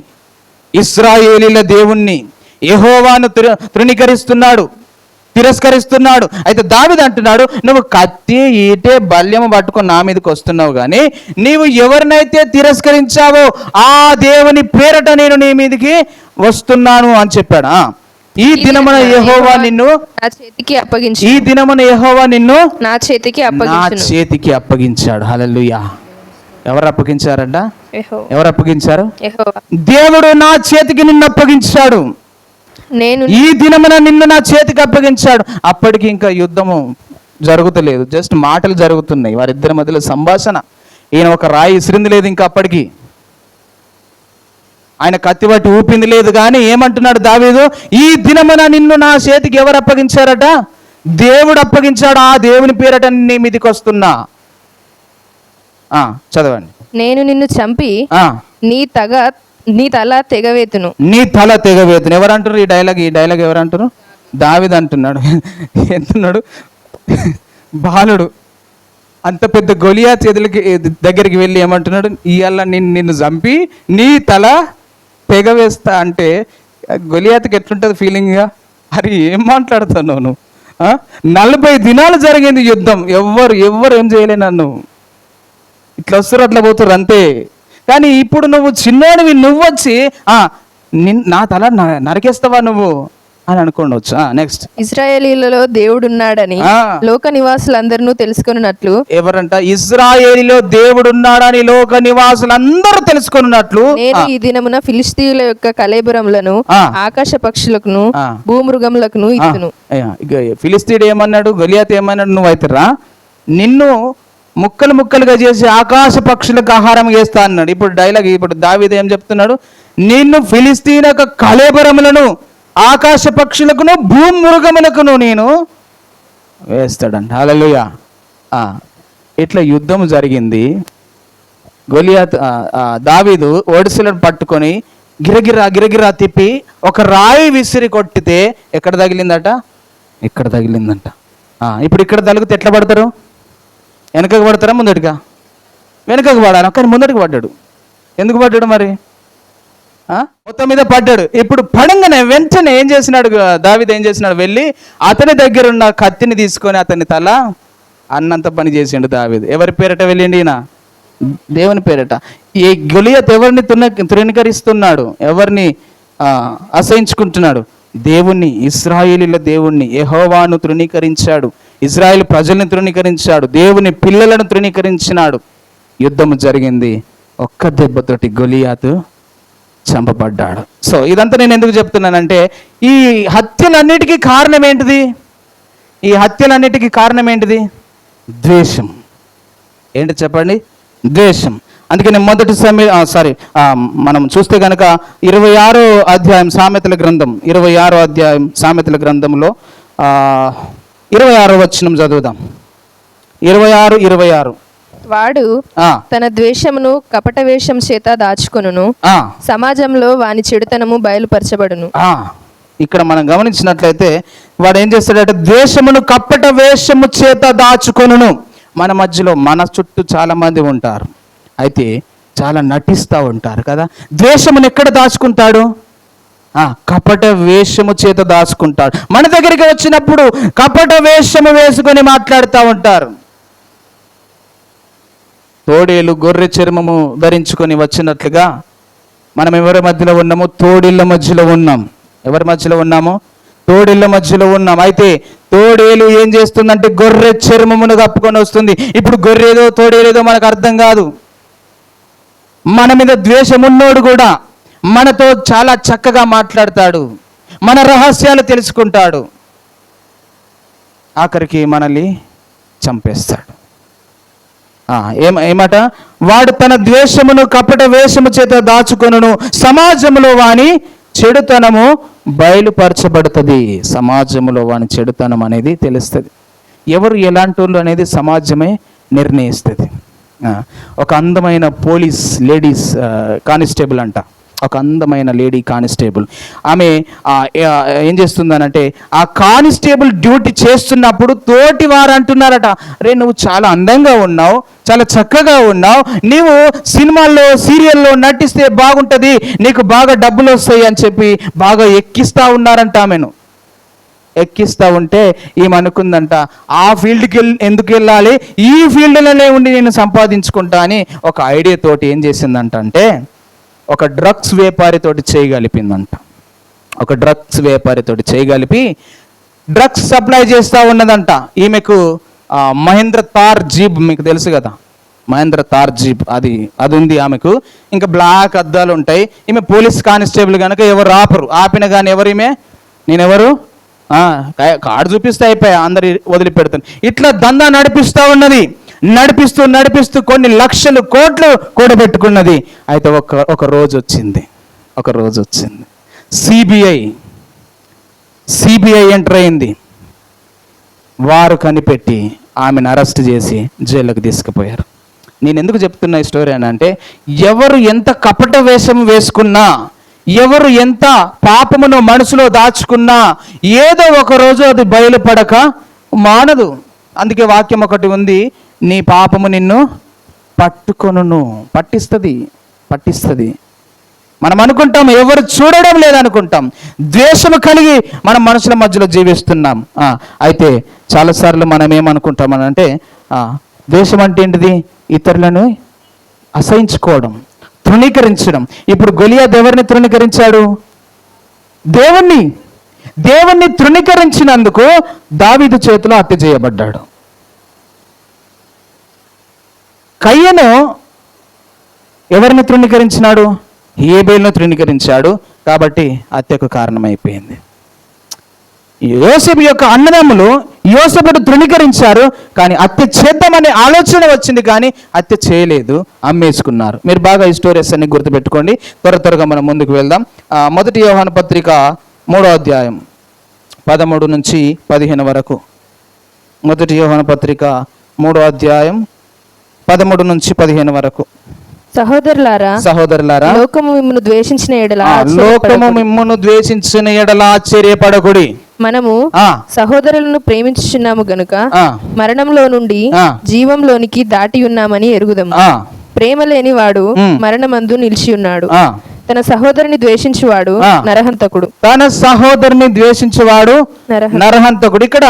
S1: ఇశ్రాయేలీల దేవుణ్ణి, యెహోవాను తృణీకరిస్తున్నాడు, తిరస్కరిస్తున్నాడు. అయితే దావీదు అంటున్నాడు, నువ్వు కత్తి ఈటే బల్యము పట్టుకొని నా మీదకి వస్తున్నావు, కానీ నీవు ఎవరినైతే తిరస్కరించావో ఆ దేవుని పేరట నేను నీ మీదకి వస్తున్నాను అని చెప్పాడు. ఈ దినమున యెహోవా నిన్ను
S2: నా చేతికి అప్పగించు.
S1: ఈ దినమున యెహోవా నిన్ను
S2: నా చేతికి
S1: అప్పగించాడు. హల్లెలూయా. ఎవరు అప్పగించారంట?
S2: యెహోవా.
S1: ఎవరు అప్పగించారు?
S2: యెహోవా.
S1: దేవుడు నా చేతికి నిన్ను అప్పగించాడు,
S2: నేను
S1: ఈ దినమున నిన్ను నా చేతికి అప్పగించాడు. అప్పటికి ఇంకా యుద్ధము జరుగుతలేదు, జస్ట్ మాటలు జరుగుతున్నాయి వారిద్దరి మధ్యలో సంభాషణ. ఈయన ఒక రాయి ఇసిరింది లేదు, ఇంకా అప్పటికి ఆయన కత్తి పట్టి ఊపింది లేదు. కానీ ఏమంటున్నాడు దావీదు, ఈ దినమున నిన్ను నా చేతికి ఎవరు అప్పగించారట? దేవుడు అప్పగించాడు, ఆ దేవుని పేరట నీ మీదికి వస్తున్నా. చదవండి.
S2: నేను నిన్ను చంపి నీ తల తెగవేతును.
S1: నీ తల తెగవేతును. ఎవరు అంటారు ఈ డైలాగ్ ఎవరు అంటారు? దావీదు అంటున్నాడు. ఎంతున్నాడు బాలుడు అంత పెద్ద గొలియాతు దగ్గరికి వెళ్ళి ఏమంటున్నాడు, ఇవాళ నిన్ను చంపి నీ తల తెగవేస్తా అంటే గొలియాతుకి ఎట్లుంటుంది ఫీలింగ్గా? అరే ఏం మాట్లాడుతున్నావు నువ్వు? 40 దినాలు జరిగింది యుద్ధం, ఎవ్వరు ఏం చేయలే, నన్ను ఇట్లా వస్తారు అట్లా పోతారు అంతే. కానీ ఇప్పుడు నువ్వు చిన్నోడివి, నువ్వు వచ్చి నా తల నరికేస్తావా నువ్వు అని అనుకోవచ్చు. నెక్స్ట్.
S2: ఇశ్రాయేలీలలో దేవుడున్నాడని లోక నివాసులందరూ తెలుసుకున్నట్లు.
S1: ఎవరంట? ఇశ్రాయేలీలో దేవుడున్నాడని లోక నివాసులందరూ తెలుసుకున్నట్లు
S2: నేను ఈ దినమున ఫిలిస్తీయుల యొక్క కళేబరములను ఆకాశ పక్షులకును భూమృగములకును ఇచ్చును.
S1: ఫిలిస్తీయుడు ఏమన్నాడు? గొలియాతు ఏమన్నాడు? నువ్వు అయితే రా, నిన్ను ముక్కలుగా చేసి ఆకాశ పక్షులకు ఆహారం వేస్తా అన్నాడు. ఇప్పుడు దావీదు ఏం చెప్తున్నాడు? నిన్ను ఫిలిస్తీయుల యొక్క కళేబరములను ఆకాశ పక్షులకును భూమృగములకును నేను వేస్తాడంట. హల్లెలూయా. ఇట్లా యుద్ధం జరిగింది. గొలియాతు దావీదు ఒడిసెలను పట్టుకొని గిరగిరా తిప్పి ఒక రాయి విసిరి కొట్టితే ఎక్కడ తగిలిందట? ఇక్కడ తగిలిందంట. ఇప్పుడు ఇక్కడ తగిలితే ఎట్లా పడతారు? వెనకకు పడతారా ముందటిగా? వెనకకు పడాలి, కానీ ముందటికి పడ్డాడు. ఎందుకు పడ్డాడు మరి? మొత్తం మీద పడ్డాడు. ఇప్పుడు పడంగానే వెంటనే ఏం చేసినాడు దావీదు? ఏం చేసినాడు? వెళ్ళి అతని దగ్గర ఉన్న కత్తిని తీసుకొని అతని తల అన్నంత పని చేసిండు దావీదు. ఎవరి పేరట వెళ్ళిండి? ఈయన దేవుని పేరట. ఈ గొలియాతు ఎవరిని తృణీకరిస్తున్నాడు? ఎవరిని అసహించుకుంటున్నాడు? దేవుణ్ణి, ఇశ్రాయేలీల దేవుణ్ణి, యెహోవాను తృణీకరించాడు, ఇశ్రాయేల్ ప్రజల్ని తృణీకరించాడు, దేవుని పిల్లలను తృణీకరించినాడు. యుద్ధము జరిగింది. ఒక్క దెబ్బతోటి గొలియాతు చంపబడ్డాడు. సో ఇదంతా నేను ఎందుకు చెప్తున్నానంటే, ఈ హత్యలన్నిటికీ కారణం ఏంటిది? ఈ హత్యలన్నిటికీ కారణం ఏంటిది? ద్వేషం. ఏంటి చెప్పండి? ద్వేషం. అందుకే నేను మనం చూస్తే కనుక 26వ అధ్యాయం సామెతల గ్రంథం, 26వ అధ్యాయం సామెతల గ్రంథంలో 26వ వచనం చదువుదాం. 26
S2: వాడు తన ద్వేషమును కపట వేషం చేత దాచుకొనును, సమాజంలో వాని చెడుతనము బయలుపరచబడును.
S1: ఇక్కడ మనం గమనించినట్లయితే వాడు ఏం చేస్తాడంటే ద్వేషమును కపట వేషము చేత దాచుకొనును. మన మధ్యలో, మన చుట్టూ చాలా మంది ఉంటారు, అయితే చాలా నటిస్తూ ఉంటారు కదా. ద్వేషమును ఎక్కడ దాచుకుంటాడు? కపట వేషము చేత దాచుకుంటాడు. మన దగ్గరికి వచ్చినప్పుడు కపట వేషము వేసుకొని మాట్లాడుతూ ఉంటారు. తోడేలు గొర్రె చర్మము ధరించుకొని వచ్చినట్లుగా మనం ఎవరి మధ్యలో ఉన్నాము? తోడేళ్ళ మధ్యలో ఉన్నాం. ఎవరి మధ్యలో ఉన్నాము? తోడేళ్ళ మధ్యలో ఉన్నాం. అయితే తోడేలు ఏం చేస్తుందంటే గొర్రె చర్మమును కప్పుకొని వస్తుంది. ఇప్పుడు గొర్రెదో తోడేలేదో మనకు అర్థం కాదు. మన మీద ద్వేషం ఉన్నోడు కూడా మనతో చాలా చక్కగా మాట్లాడతాడు, మన రహస్యాలు తెలుసుకుంటాడు, ఆఖరికి మనల్ని చంపేస్తాడు. ఏమాట? వాడు తన ద్వేషమును కపట వేషము చేత దాచుకొనును, సమాజంలో వాని చెడుతనము బయలుపరచబడుతుంది. సమాజంలో వాని చెడుతనం అనేది తెలుస్తుంది. ఎవరు ఎలాంటి వాళ్ళు అనేది సమాజమే నిర్ణయిస్తుంది. ఒక అందమైన పోలీస్ లేడీస్ కానిస్టేబుల్ అంట, ఒక అందమైన లేడీ కానిస్టేబుల్. ఆమె ఏం చేస్తుందనంటే ఆ కానిస్టేబుల్ డ్యూటీ చేస్తున్నప్పుడు తోటి వారు అంటున్నారట, రే నువ్వు చాలా అందంగా ఉన్నావు, చాలా చక్కగా ఉన్నావు, నీవు సినిమాల్లో సీరియల్లో నటిస్తే బాగుంటుంది, నీకు బాగా డబ్బులు వస్తాయి అని చెప్పి బాగా ఎక్కిస్తూ ఉన్నారంట. ఆమెను ఎక్కిస్తూ ఉంటే ఈమె అనుకుందంట, ఆ ఫీల్డ్కి ఎందుకు వెళ్ళాలి, ఈ ఫీల్డ్లోనే ఉండి నేను సంపాదించుకుంటా అని ఒక ఐడియా తోటి ఏం చేసిందంట అంటే ఒక డ్రగ్స్ వ్యాపారితోటి చేయగలిపిందంట. ఒక డ్రగ్స్ వ్యాపారితోటి చేయగలిపి డ్రగ్స్ సప్లై చేస్తూ ఉన్నదంట. ఈమెకు మహేంద్ర తార్ జీప్, మీకు తెలుసు కదా మహేంద్ర తార్ జీప్, అది ఉంది ఆమెకు. ఇంకా బ్లాక్ అద్దాలు ఉంటాయి. ఈమె పోలీస్ కానిస్టేబుల్ కనుక ఎవరు ఆపిన కానీ ఎవరు ఈమె, నేనెవరు కార్డు చూపిస్తే అయిపోయా, అందరు వదిలిపెడతాను. ఇట్లా దందా నడిపిస్తూ ఉన్నది. నడిపిస్తూ కొన్ని లక్షలు కోట్లు కూడబెట్టుకున్నది. అయితే ఒక రోజు వచ్చింది. సిబిఐ ఎంటర్ అయింది. వారు కనిపెట్టి ఆమెను అరెస్ట్ చేసి జైలుకు తీసుకుపోయారు. నేను ఎందుకు చెప్తున్నా ఈ స్టోరీ అని అంటే, ఎవరు ఎంత కపట వేషం వేసుకున్నా, ఎవరు ఎంత పాపమును మనసులో దాచుకున్నా ఏదో ఒక రోజు అది బయలుపడక మానదు. అందుకే వాక్యం ఒకటి ఉంది, నీ పాపము నిన్ను పట్టిస్తుంది. మనం అనుకుంటాం ఎవరు చూడడం లేదనుకుంటాం, ద్వేషము కలిగి మనం మనుషుల మధ్యలో జీవిస్తున్నాం. అయితే చాలాసార్లు మనం ఏమనుకుంటాం అని అంటే, ద్వేషం అంటే ఏంటిది, ఇతరులను అసహించుకోవడం, తృణీకరించడం. ఇప్పుడు గొలియాతు ఎవరిని తృణీకరించాడు? దేవుణ్ణి తృణీకరించినందుకు దావీదు చేతిలో హత్య చేయబడ్డాడు. కయ్యను ఎవరిని తృణీకరించినాడు? హేబేలును తృణీకరించాడు. కాబట్టి హత్యకు కారణమైపోయింది. యోసేపు యొక్క అన్నదమ్ములు యోసేపును తృణీకరించారు, కానీ హత్య చేద్దామనే ఆలోచన వచ్చింది, కానీ హత్య చేయలేదు, అమ్మేసుకున్నారు. మీరు బాగా ఈ స్టోరీస్ అన్ని గుర్తుపెట్టుకోండి. త్వరగా మనం ముందుకు వెళ్దాం. 1 యోహాను పత్రిక 3వ అధ్యాయం 13 నుంచి 15 వరకు. 1 యోహాను పత్రిక 3వ అధ్యాయం 13 నుంచి 15 వరకు. సహోదరులారా,
S2: లోకము మిమ్మును ద్వేషించిన
S1: ఎడల ఆశ్చర్యపడకుడి.
S2: మనము సహోదరులను ప్రేమించుచున్నాము గనుక మరణంలో నుండి జీవంలోనికి దాటి ఉన్నామని ఎరుగుదాము. ప్రేమ లేని వాడు మరణమందు నిలిచి ఉన్నాడు. తన సహోదరుని ద్వేషించువాడు నరహంతకుడు.
S1: నరహంతకుడు. ఇక్కడ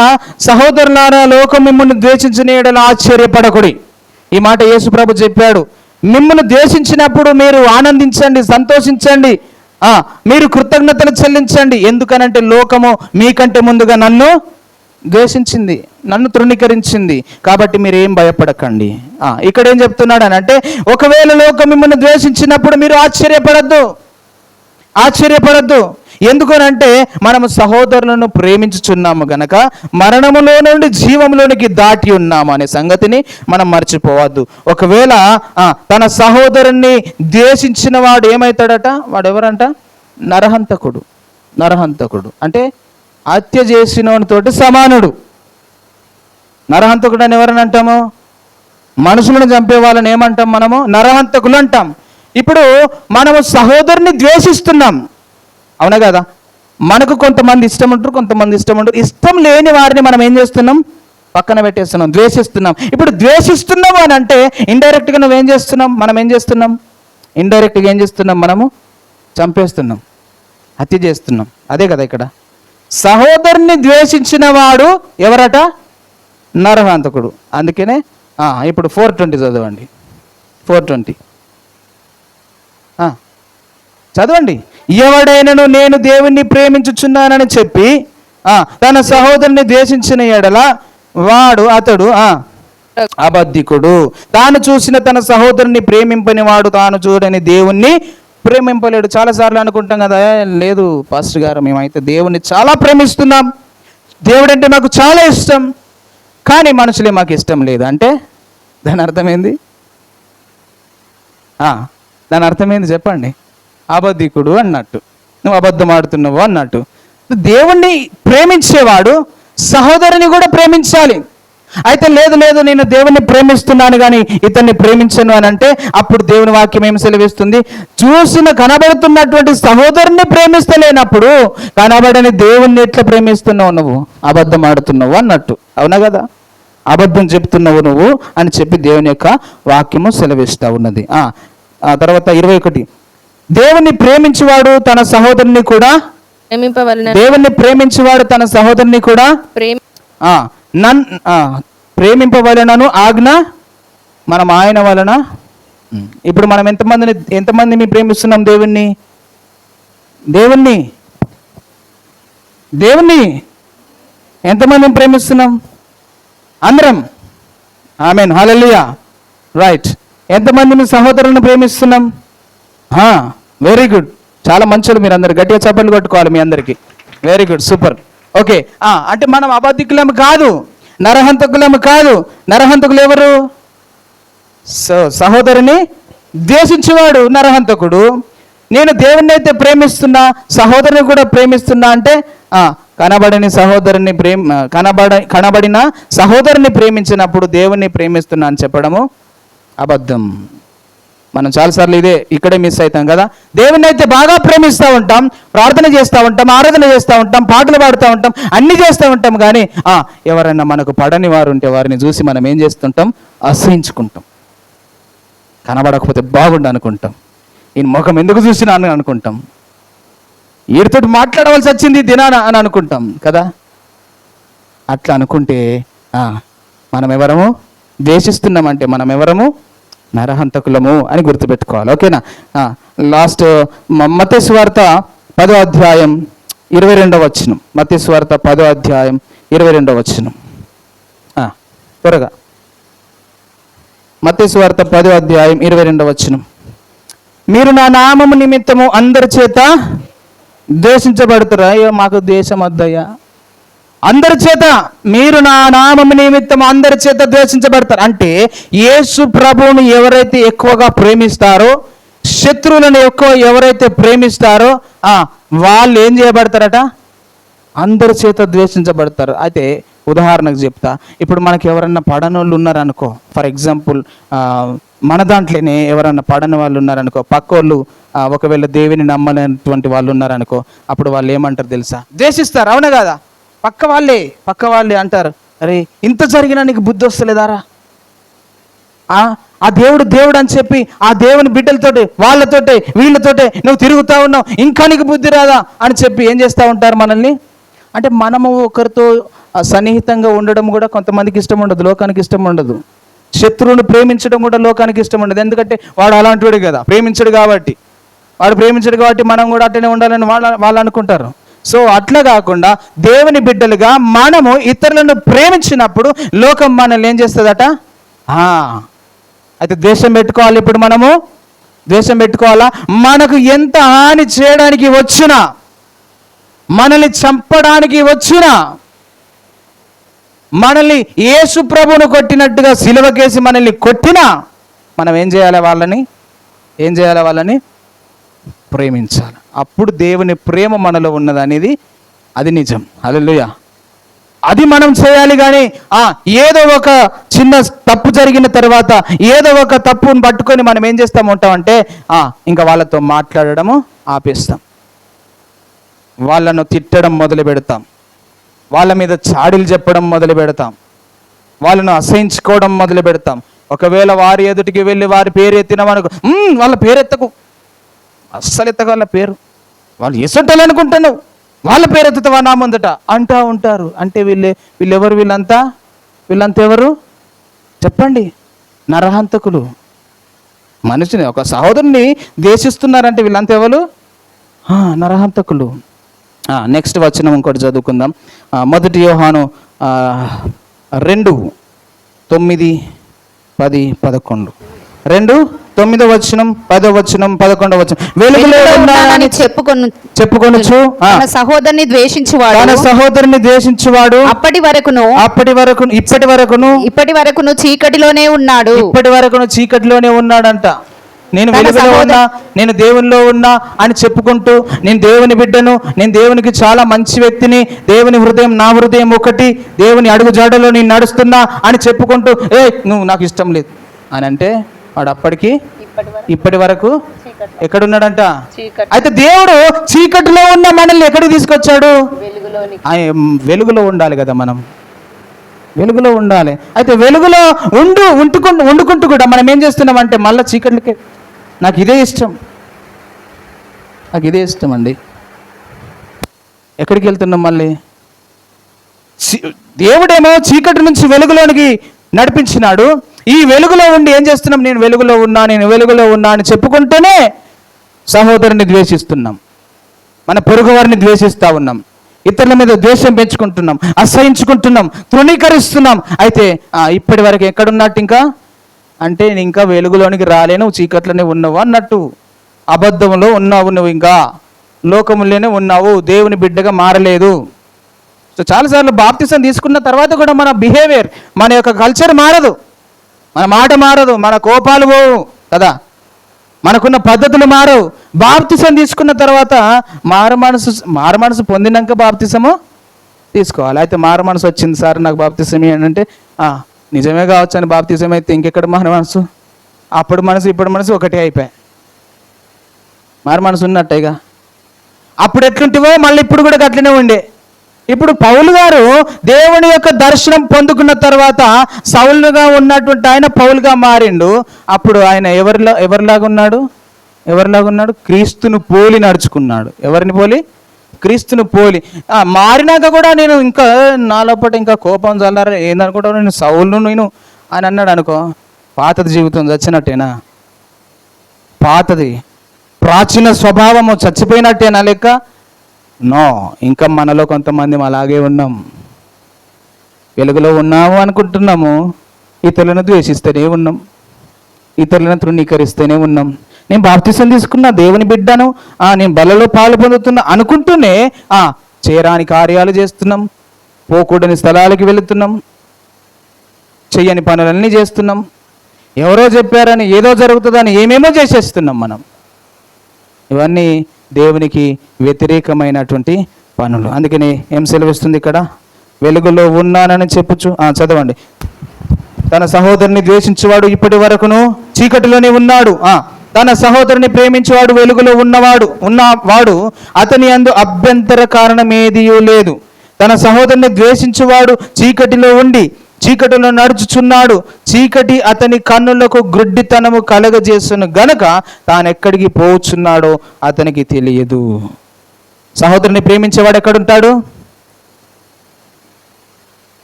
S1: సహోదరులారా, లోకం మిమ్మల్ని ద్వేషించిన ఎడల ఆశ్చర్యపడకుడి. ఈ మాట యేసు ప్రభు చెప్పాడు. మిమ్మల్ని ద్వేషించినప్పుడు మీరు ఆనందించండి, సంతోషించండి, మీరు కృతజ్ఞతలు చెల్లించండి. ఎందుకనంటే లోకము మీకంటే ముందుగా నన్ను ద్వేషించింది, నన్ను తృణీకరించింది. కాబట్టి మీరు ఏం భయపడకండి. ఇక్కడ ఏం చెప్తున్నాడు అని అంటే, ఒకవేళ లోకం మిమ్మల్ని ద్వేషించినప్పుడు మీరు ఆశ్చర్యపడద్దు. ఎందుకనంటే మనము సహోదరులను ప్రేమించుచున్నాము గనక మరణములో నుండి జీవంలోనికి దాటి ఉన్నాము అనే సంగతిని మనం మర్చిపోవద్దు. ఒకవేళ తన సహోదరుణ్ణి ద్వేషించిన వాడు ఏమవుతాడట? వాడు ఎవరంట? నరహంతకుడు. అంటే హత్య చేసినతోటి సమానుడు. నరహంతకుడు అని ఎవరని అంటాము? మనుషులను చంపే వాళ్ళని ఏమంటాం మనము? నరహంతకులు అంటాం. ఇప్పుడు మనము సహోదరుని ద్వేషిస్తున్నాం, అవునా కదా? మనకు కొంతమంది ఇష్టం ఉంటారు, కొంతమంది ఇష్టం ఉండరు. ఇష్టం లేని వారిని మనం ఏం చేస్తున్నాం? పక్కన పెట్టేస్తున్నాం, ద్వేషిస్తున్నాం. ఇప్పుడు ద్వేషిస్తున్నాము అని అంటే ఇండైరెక్ట్గా నువ్వేం చేస్తున్నాం? మనం ఏం చేస్తున్నాం? ఇండైరెక్ట్గా ఏం చేస్తున్నాం? మనము చంపేస్తున్నాం, హత్య చేస్తున్నాం. అదే కదా ఇక్కడ. సహోదరుని ద్వేషించిన వాడు ఎవరట? నరహంతకుడు. అందుకనే ఇప్పుడు 4:20 చదవండి. 4:20 చదవండి. ఎవడైనను నేను దేవుణ్ణి ప్రేమించుచున్నానని చెప్పి తన సహోదరుని ద్వేషించిన ఎడల అతడు అబద్ధికుడు. తాను చూసిన తన సహోదరుని ప్రేమింపని వాడు తాను చూడని దేవుణ్ణి ప్రేమింపలేడు. చాలాసార్లు అనుకుంటాం కదా, లేదు పాస్టర్ గారు మేమైతే దేవుణ్ణి చాలా ప్రేమిస్తున్నాం, దేవుడు అంటే మాకు చాలా ఇష్టం, కానీ మనుషులే మాకు ఇష్టం లేదు అంటే దాని అర్థమైంది? దాని అర్థమైంది చెప్పండి. అబద్ధికుడు అన్నట్టు, నువ్వు అబద్ధం ఆడుతున్నావు అన్నట్టు. దేవుణ్ణి ప్రేమించేవాడు సహోదరుని కూడా ప్రేమించాలి. అయితే లేదు లేదు నేను దేవుణ్ణి ప్రేమిస్తున్నాను కానీ ఇతన్ని ప్రేమించను అని అంటే అప్పుడు దేవుని వాక్యం ఏమి సెలవిస్తుంది? కనబడుతున్నటువంటి సహోదరుని ప్రేమిస్తలేనప్పుడు కనబడని దేవుణ్ణి ఎట్లా ప్రేమిస్తున్నావు నువ్వు? అబద్ధం ఆడుతున్నావు అన్నట్టు, అవునా కదా? అబద్ధం చెప్తున్నావు నువ్వు అని చెప్పి దేవుని యొక్క వాక్యము సెలవిస్తూ ఉన్నది. ఆ తర్వాత 21, దేవుణ్ణి ప్రేమించేవాడు తన సహోదరుని కూడా దేవుణ్ణి ప్రేమించేవాడు తన సహోదరుని కూడా ప్రేమింపవలనను ఆజ్ఞ మనం ఆయన వలన. ఇప్పుడు మనం ఎంతమందిని ప్రేమిస్తున్నాం? దేవుణ్ణి ఎంతమందిని ప్రేమిస్తున్నాం? అందరం. ఆమేన్, హల్లెలూయా. రైట్. ఎంతమందిని సహోదరులను ప్రేమిస్తున్నాం? వెరీ గుడ్, చాలా మంచోళ్ళు మీరు అందరు. గట్టిగా చప్పట్లు కొట్టుకోవాలి మీ అందరికీ. Very good, super. ఓకే, అంటే మనం అబద్ధికులము కాదు, నరహంతకులము కాదు. నరహంతకులు ఎవరు? సహోదరుని ద్వేషించేవాడు నరహంతకుడు. నేను దేవుణ్ణి అయితే ప్రేమిస్తున్నా, సహోదరుని కూడా ప్రేమిస్తున్నా అంటే కనబడిన సహోదరుని ప్రేమించినప్పుడు దేవుణ్ణి ప్రేమిస్తున్నా అని చెప్పడము అబద్ధం. మనం చాలాసార్లు ఇక్కడే మిస్ అవుతాం కదా. దేవుణ్ణి అయితే బాగా ప్రేమిస్తూ ఉంటాం, ప్రార్థన చేస్తూ ఉంటాం, ఆరాధన చేస్తూ ఉంటాం, పాటలు పాడుతూ ఉంటాం, అన్నీ చేస్తూ ఉంటాం. కానీ ఎవరైనా మనకు పడని వారు ఉంటే వారిని చూసి మనం ఏం చేస్తుంటాం? అసహించుకుంటాం. కనబడకపోతే బాగుండు అనుకుంటాం. ఈయన ముఖం ఎందుకు చూసినా అని అనుకుంటాం. వీడితో మాట్లాడవలసి వచ్చింది దినాన అని అనుకుంటాం కదా. అట్లా అనుకుంటే మనం ఎవరము? ద్వేషిస్తున్నామంటే మనం ఎవరము? నరహంతకులము అని గుర్తుపెట్టుకోవాలి. ఓకేనా? లాస్ట్ మత్తయి సువార్త 10వ అధ్యాయం 22వ వచనం. మత్తయి సువార్త 10వ అధ్యాయం 22వ వచనం. త్వరగా మత్తయి సువార్త 10వ అధ్యాయం 22వ వచనం. మీరు నా నామము నిమిత్తము అందరి చేత ద్వేషించబడుతురా? అయ్యో మాకు ద్వేషం వద్దయ్యా. అందరి చేత, మీరు నా నామము నిమిత్తం అందరి చేత ద్వేషించబడతారు అంటే యేసు ప్రభువును ఎవరైతే ఎక్కువగా ప్రేమిస్తారో, శత్రువులను ఎవరైతే ప్రేమిస్తారో వాళ్ళు ఏం చేయబడతారట? అందరి చేత ద్వేషించబడతారు. అయితే ఉదాహరణకు చెప్తా. ఇప్పుడు మనకి ఎవరన్నా పడనోళ్ళు ఉన్నారనుకో, ఫర్ ఎగ్జాంపుల్ మన దాంట్లోనే ఎవరన్నా పడని వాళ్ళు ఉన్నారనుకో, పక్కోళ్ళు ఒకవేళ దేవుని నమ్మలేనటువంటి వాళ్ళు ఉన్నారనుకో, అప్పుడు వాళ్ళు ఏమంటారు తెలుసా? ద్వేషిస్తారు, అవునా కదా? పక్క వాళ్ళే అంటారు, అరే ఇంత జరిగినా నీకు బుద్ధి వస్తలేదారా? ఆ దేవుడు అని చెప్పి ఆ దేవుని బిడ్డలతోటి వాళ్ళతోటే వీళ్ళతోటే నువ్వు తిరుగుతూ ఉన్నావు, ఇంకా నీకు బుద్ధి రాదా అని చెప్పి ఏం చేస్తూ ఉంటారు మనల్ని. అంటే మనము ఒకరితో సన్నిహితంగా ఉండడం కూడా కొంతమందికి ఇష్టం ఉండదు, లోకానికి ఇష్టం ఉండదు. శత్రువుని ప్రేమించడం కూడా లోకానికి ఇష్టం ఉండదు. ఎందుకంటే వాడు అలాంటి వాడు కదా, ప్రేమించడు కాబట్టి మనం కూడా అట్టనే ఉండాలని వాళ్ళు అనుకుంటారు. సో అట్లా కాకుండా దేవుని బిడ్డలుగా మనము ఇతరులను ప్రేమించినప్పుడు లోకం మనల్ని ఏం చేస్తుందట? అయితే ద్వేషం పెట్టుకోవాలి. ఇప్పుడు మనము ద్వేషం పెట్టుకోవాలా? మనకు ఎంత హాని చేయడానికి వచ్చినా, మనల్ని చంపడానికి వచ్చినా, మనల్ని యేసు ప్రభువును కొట్టినట్టుగా సిలువకేసి మనల్ని కొట్టినా మనం ఏం చేయాలి? వాళ్ళని ప్రేమించాలి. అప్పుడు దేవుని ప్రేమ మనలో ఉన్నది అనేది అది నిజం. హల్లెలూయా. అది మనం చేయాలి. కానీ ఏదో ఒక చిన్న తప్పు జరిగిన తర్వాత ఏదో ఒక తప్పును పట్టుకొని మనం ఏం చేస్తూ ఉంటామంటే ఇంకా వాళ్ళతో మాట్లాడడము ఆపేస్తాం, వాళ్ళను తిట్టడం మొదలు పెడతాం, వాళ్ళ మీద చాడీలు చెప్పడం మొదలు పెడతాం, వాళ్ళను అసహించుకోవడం మొదలు పెడతాం. ఒకవేళ వారి ఎదుటికి వెళ్ళి వారి పేరు ఎత్తినామనుకో, వాళ్ళ పేరు ఎత్తకు, అస్సలు ఎత్తకు వాళ్ళ పేరు, వాళ్ళు ఎసంటాలు అనుకుంటున్నావు, వాళ్ళ పేరు ఎత్తుతావా నా ముందట అంటూ ఉంటారు. అంటే వీళ్ళెవరు? వీళ్ళంతా ఎవరు చెప్పండి? నరహంతకులు. మనిషిని, ఒక సహోదరుని ద్వేషిస్తున్నారంటే వీళ్ళంతా ఎవరు? నరహంతకులు. నెక్స్ట్ వచనం ఇంకోటి చదువుకుందాం. 1 యోహాను 2:9, 10, 11. 2:9 వచనం, 10 వచనం, 11 వచనం. వెలుగులో ఉన్నానని చెప్పుకొనుచు తన సహోదరుని ద్వేషించువాడు ఇప్పటి వరకును
S2: చీకటిలోనే ఉన్నాడు.
S1: చీకటిలోనే ఉన్నాడంట. నేను వెలుగులో ఉన్నా, నేను దేవునిలో ఉన్నా అని చెప్పుకుంటూ, నేను దేవుని బిడ్డను, నేను దేవునికి చాలా మంచి వ్యక్తిని, దేవుని హృదయం నా హృదయం ఒకటి, దేవుని అడుగు జాడలో నేను నడుస్తున్నా అని చెప్పుకుంటూ, నువ్వు నాకు ఇష్టం లేదు అని అంటే వాడు అప్పటికి ఇప్పటి వరకు ఎక్కడున్నాడంట. అయితే దేవుడు చీకటిలో ఉన్న మనల్ని ఎక్కడికి తీసుకొచ్చాడు? వెలుగులో ఉండాలి కదా, మనం వెలుగులో ఉండాలి. అయితే వెలుగులో వండుకుంటూ కూడా మనం ఏం చేస్తున్నామంటే మళ్ళీ చీకట్లకి, నాకు ఇదే ఇష్టం అండి. ఎక్కడికి వెళ్తున్నాం మళ్ళీ? దేవుడేమో చీకటి నుంచి వెలుగులోనికి నడిపించినాడు. ఈ వెలుగులో ఉండి ఏం చేస్తున్నాం? నేను వెలుగులో ఉన్నా అని చెప్పుకుంటూనే సహోదరుని ద్వేషిస్తున్నాం, మన పొరుగు వారిని ద్వేషిస్తూ ఉన్నాం, ఇతరుల మీద ద్వేషం పెంచుకుంటున్నాం, అసహించుకుంటున్నాం, తృణీకరిస్తున్నాం. అయితే ఇప్పటి వరకు ఎక్కడున్నట్టు ఇంకా అంటే నేను ఇంకా వెలుగులోనికి రాలేను, చీకట్లోనే ఉన్నావు అన్నట్టు. అబద్ధంలో ఉన్నావు నువ్వు, ఇంకా లోకములోనే ఉన్నావు, దేవుని బిడ్డగా మారలేదు. సో చాలాసార్లు బాప్తిసం తీసుకున్న తర్వాత కూడా మన బిహేవియర్, మన యొక్క కల్చర్ మారదు, మన మాట మారదు, మన కోపాలు పోవు కదా, మనకున్న పద్ధతులు మారవు. బాప్తిసం తీసుకున్న తర్వాత మారు మనసు పొందినాక బాప్తిసము తీసుకోవాలి. అయితే మారు మనసు వచ్చింది సార్ నాకు బాప్తిసం ఏంటంటే నిజమే కావచ్చు అని బాప్తిసం అయితే ఇంకెక్కడ మారు మనసు? అప్పుడు మనసు ఇప్పుడు మనసు ఒకటే అయిపోయాయి. మారు మనసు ఉన్నట్టేగా. అప్పుడు ఎట్లుంటివో మళ్ళీ ఇప్పుడు కూడా అట్లనే ఉండే. ఇప్పుడు పౌలు గారు దేవుని యొక్క దర్శనం పొందుకున్న తర్వాత సౌలుగా ఉన్నటువంటి ఆయన పౌలుగా మారిండు. అప్పుడు ఆయన ఎవరిలాగా ఉన్నాడు? క్రీస్తును పోలి నడుచుకున్నాడు. ఎవరిని పోలి? క్రీస్తును పోలి. మారినాక కూడా నేను ఇంకా నాలోపట ఇంకా కోపం చల్లారా ఏందనుకుంటా, నేను సౌలును నేను అని అన్నాడు అనుకో, పాతది జీవితం చచ్చినట్టేనా? పాతది ప్రాచీన స్వభావము చచ్చిపోయినట్టేనా లెక్క? నో, ఇంకా మనలో కొంతమంది అలాగే ఉన్నాం. వెలుగులో ఉన్నాము అనుకుంటున్నాము, ఇతరులను ద్వేషిస్తూనే ఉన్నాం, ఇతరులను తృణీకరిస్తూనే ఉన్నాం. నేను బాప్తిసం తీసుకున్నా, దేవుని బిడ్డను, నేను బలలో పాలు పొందుతున్నా అనుకుంటూనే చేయరాని కార్యాలు చేస్తున్నాం, పోకూడని స్థలాలకి వెళుతున్నాం, చెయ్యని పనులన్నీ చేస్తున్నాం, ఎవరో చెప్పారని ఏదో జరుగుతుందని ఏమేమో చేసేస్తున్నాం మనం. ఇవన్నీ దేవునికి వ్యతిరేకమైనటువంటి పనులు. అందుకని ఏం సెలవిస్తుంది ఇక్కడ? వెలుగులో ఉన్నానని చెప్పుచు చదవండి. తన సహోదరుని ద్వేషించేవాడు ఇప్పటి వరకును చీకటిలోనే ఉన్నాడు. తన సహోదరుని ప్రేమించేవాడు వెలుగులో ఉన్నవాడు అతని యందు అభ్యంతర కారణమేదియూ లేదు. తన సహోదరుని ద్వేషించేవాడు చీకటిలో ఉండి చీకటిలో నడుచుచున్నాడు. చీకటి అతని కన్నులకు గ్రుడ్డితనము కలగజేస్తును గనక తానెక్కడికి పోచున్నాడో అతనికి తెలియదు. సహోదరుని ప్రేమించేవాడు ఎక్కడుంటాడు?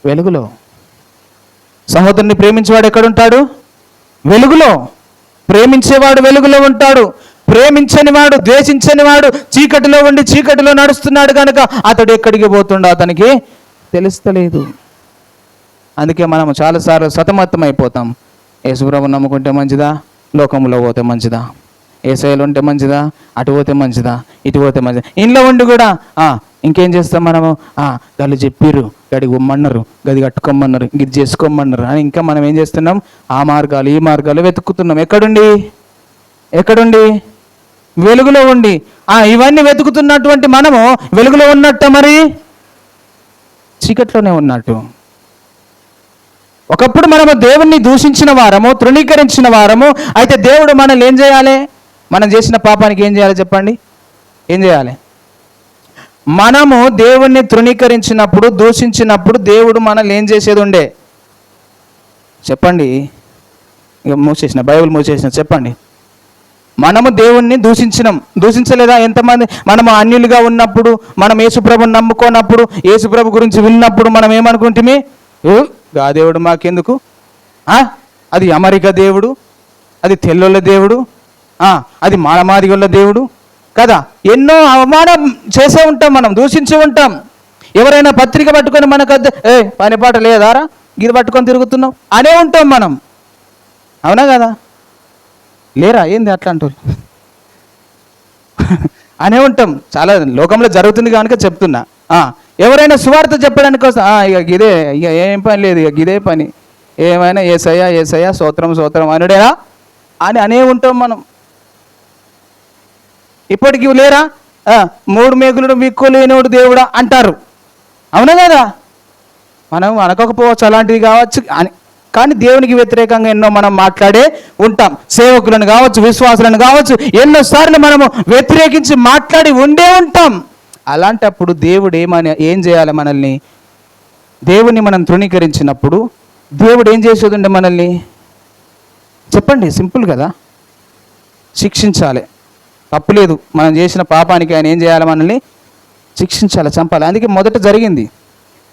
S1: వెలుగులో. సహోదరుని ప్రేమించేవాడు ఎక్కడుంటాడు? వెలుగులో. ప్రేమించేవాడు వెలుగులో ఉంటాడు. ప్రేమించని వాడు, ద్వేషించని వాడు చీకటిలో ఉండి చీకటిలో నడుస్తున్నాడు కనుక అతడు ఎక్కడికి పోతుండో అతనికి తెలుస్తలేదు. అందుకే మనం చాలాసార్లు సతమతం అయిపోతాం. యేసుప్రభుని నమ్ముకుంటే మంచిదా, లోకంలో పోతే మంచిదా, యేసయ్యలో ఉంటే మంచిదా, అటు పోతే మంచిదా, ఇటు పోతే మంచిదా. ఇంట్లో ఉండి కూడా ఇంకేం చేస్తాం మనము? వాళ్ళు చెప్పిర్రు, గడికి ఉమ్మన్నారు, గది కట్టుకోమన్నారు, ఇది చేసుకోమన్నారు అని ఇంకా మనం ఏం చేస్తున్నాం? ఆ మార్గాలు ఈ మార్గాలు వెతుకుతున్నాం. ఎక్కడుండి? వెలుగులో ఉండి. ఇవన్నీ వెతుకుతున్నటువంటి మనము వెలుగులో ఉన్నట్ట, మరి చీకట్లోనే ఉన్నట్టు. ఒకప్పుడు మనము దేవుణ్ణి దూషించిన వారము, తృణీకరించిన వారము. అయితే దేవుడు మనల్ని ఏం చేయాలి? మనం చేసిన పాపానికి ఏం చేయాలి చెప్పండి? ఏం చేయాలి? మనము దేవుణ్ణి తృణీకరించినప్పుడు, దూషించినప్పుడు దేవుడు మనల్ని ఏం చేసేది ఉండే చెప్పండి? ఇక బైబిల్ మూసేసిన చెప్పండి. మనము దేవుణ్ణి దూషించలేదా? ఎంతమంది మనము అన్యులుగా ఉన్నప్పుడు, మనం యేసుప్రభుని నమ్ముకోనప్పుడు, యేసుప్రభు గురించి విన్నప్పుడు మనం ఏమనుకుంటుమే? గా దేవుడు మాకెందుకు? అది అమెరికా దేవుడు, అది తెల్లోళ్ళ దేవుడు, అది మాలమాదిగొల్ల దేవుడు కదా. ఎన్నో అవమానం చేసే ఉంటాం, మనం దూషించి ఉంటాం. ఎవరైనా పత్రిక పట్టుకొని మనకు పని పాట లేదారా, గిది పట్టుకొని తిరుగుతున్నాం అనే ఉంటాం మనం. అవునా కదా? లేరా ఏంది అట్లా అంటూ అనే ఉంటాం. చాలా లోకంలో జరుగుతుంది కనుక చెప్తున్నా. ఎవరైనా సువార్త చెప్పడానికి కోసం ఇక ఏం పని లేదు, ఇక ఇదే పని, ఏమైనా యేసయ్య స్తోత్రం అనుడేనా అని అనే ఉంటాం మనం. ఇప్పటికి లేరా? 3 మేకులు విక్కు లేనోడు దేవుడా అంటారు. అవునా కదా? మనం అనకపోవచ్చు, అలాంటివి కావచ్చు అని, కానీ దేవునికి వ్యతిరేకంగా ఎన్నో మనం మాట్లాడే ఉంటాం. సేవకులను కావచ్చు, విశ్వాసులను కావచ్చు, ఎన్నోసార్లు మనము వ్యతిరేకించి మాట్లాడి ఉండే ఉంటాం. అలాంటప్పుడు దేవుడు ఏం చేయాలి? మనల్ని, దేవుని మనం తృణీకరించినప్పుడు దేవుడు ఏం చేసేదండి మనల్ని? చెప్పండి, సింపుల్ కదా. శిక్షించాలి. తప్పులేదు, మనం చేసిన పాపానికి ఆయన ఏం చేయాలి? మనల్ని శిక్షించాలి, చంపాలి. అందుకే మొదట జరిగింది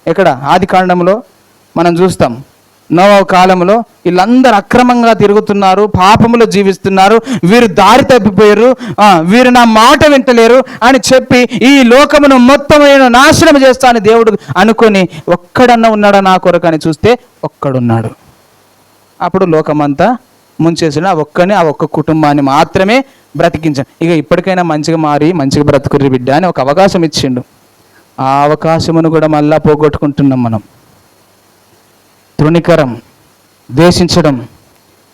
S1: ఎక్కడ? ఆది కాండంలో మనం చూస్తాం. నోవహు కాలంలో వీళ్ళందరూ అక్రమంగా తిరుగుతున్నారు, పాపములో జీవిస్తున్నారు, వీరు దారి తప్పిపోయారు, వీరు నా మాట వింటలేరు అని చెప్పి ఈ లోకమును మొత్తమైన నాశనం చేస్తా అని దేవుడు అనుకొని ఒక్కడన్నా ఉన్నాడా నా కొరకు అని చూస్తే ఒక్కడున్నాడు. అప్పుడు లోకమంతా ముంచేసిన ఆ ఒక్క కుటుంబాన్ని మాత్రమే బ్రతికించాడు. ఇక ఇప్పటికైనా మంచిగా మారి మంచిగా బ్రతుకుర్రి బిడ్డ అని ఒక అవకాశం ఇచ్చిండు. ఆ అవకాశమును కూడా మళ్ళా పోగొట్టుకుంటున్నాం మనం. తృణీకరం, ద్వేషించడం,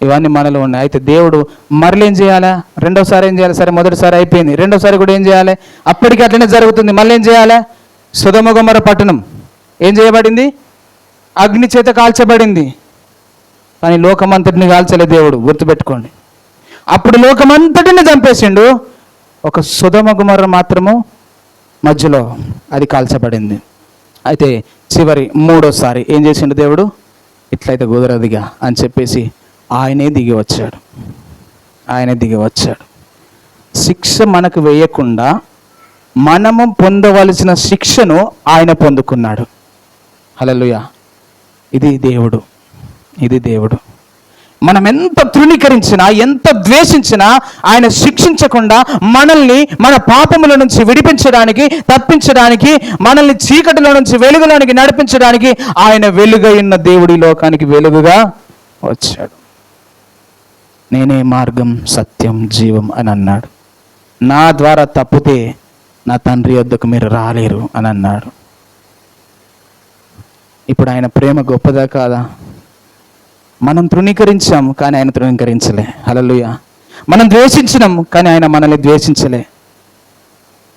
S1: ఇవన్నీ మనలో ఉన్నాయి. అయితే దేవుడు మరలు ఏం చేయాలా? రెండోసారి ఏం చేయాలి? సరే, మొదటిసారి అయిపోయింది, రెండోసారి కూడా ఏం చేయాలి? అప్పటికి అట్లనే జరుగుతుంది. మళ్ళీ ఏం చేయాలి? సొదొమ గొమొర్రా పట్టణం ఏం చేయబడింది? అగ్ని చేత కాల్చబడింది. కానీ లోకమంతటిని కాల్చలే దేవుడు, గుర్తుపెట్టుకోండి. అప్పుడు లోకమంతటిని చంపేసిండు, ఒక సొదొమ గొమొర్రా మాత్రము మధ్యలో అది కాల్చబడింది. అయితే చివరి 3వసారి ఏం చేసిండు దేవుడు? ఇట్లయితే కుదరదుగా అని చెప్పేసి ఆయనే దిగి వచ్చాడు. శిక్ష మనకు వేయకుండా మనము పొందవలసిన శిక్షను ఆయన పొందుకున్నాడు. హల్లెలూయా. ఇది దేవుడు. మనం ఎంత తృణీకరించినా, ఎంత ద్వేషించినా ఆయన శిక్షించకుండా మనల్ని మన పాపముల నుంచి విడిపించడానికి, తప్పించడానికి, మనల్ని చీకటిలో నుంచి వెలుగులోనికి నడిపించడానికి ఆయన వెలుగై ఉన్న దేవుడి లోకానికి వెలుగుగా వచ్చాడు. నేనే మార్గం, సత్యం, జీవం అని అన్నాడు. నా ద్వారా తప్పితే నా తండ్రి వద్దకు మీరు రాలేరు అని అన్నాడు. ఇప్పుడు ఆయన ప్రేమ గొప్పదా కాదా? మనం తృణీకరించాము కానీ ఆయన తృణీకరించలే. హల్లెలూయా. మనం ద్వేషించినాం కానీ ఆయన మనల్ని ద్వేషించలే.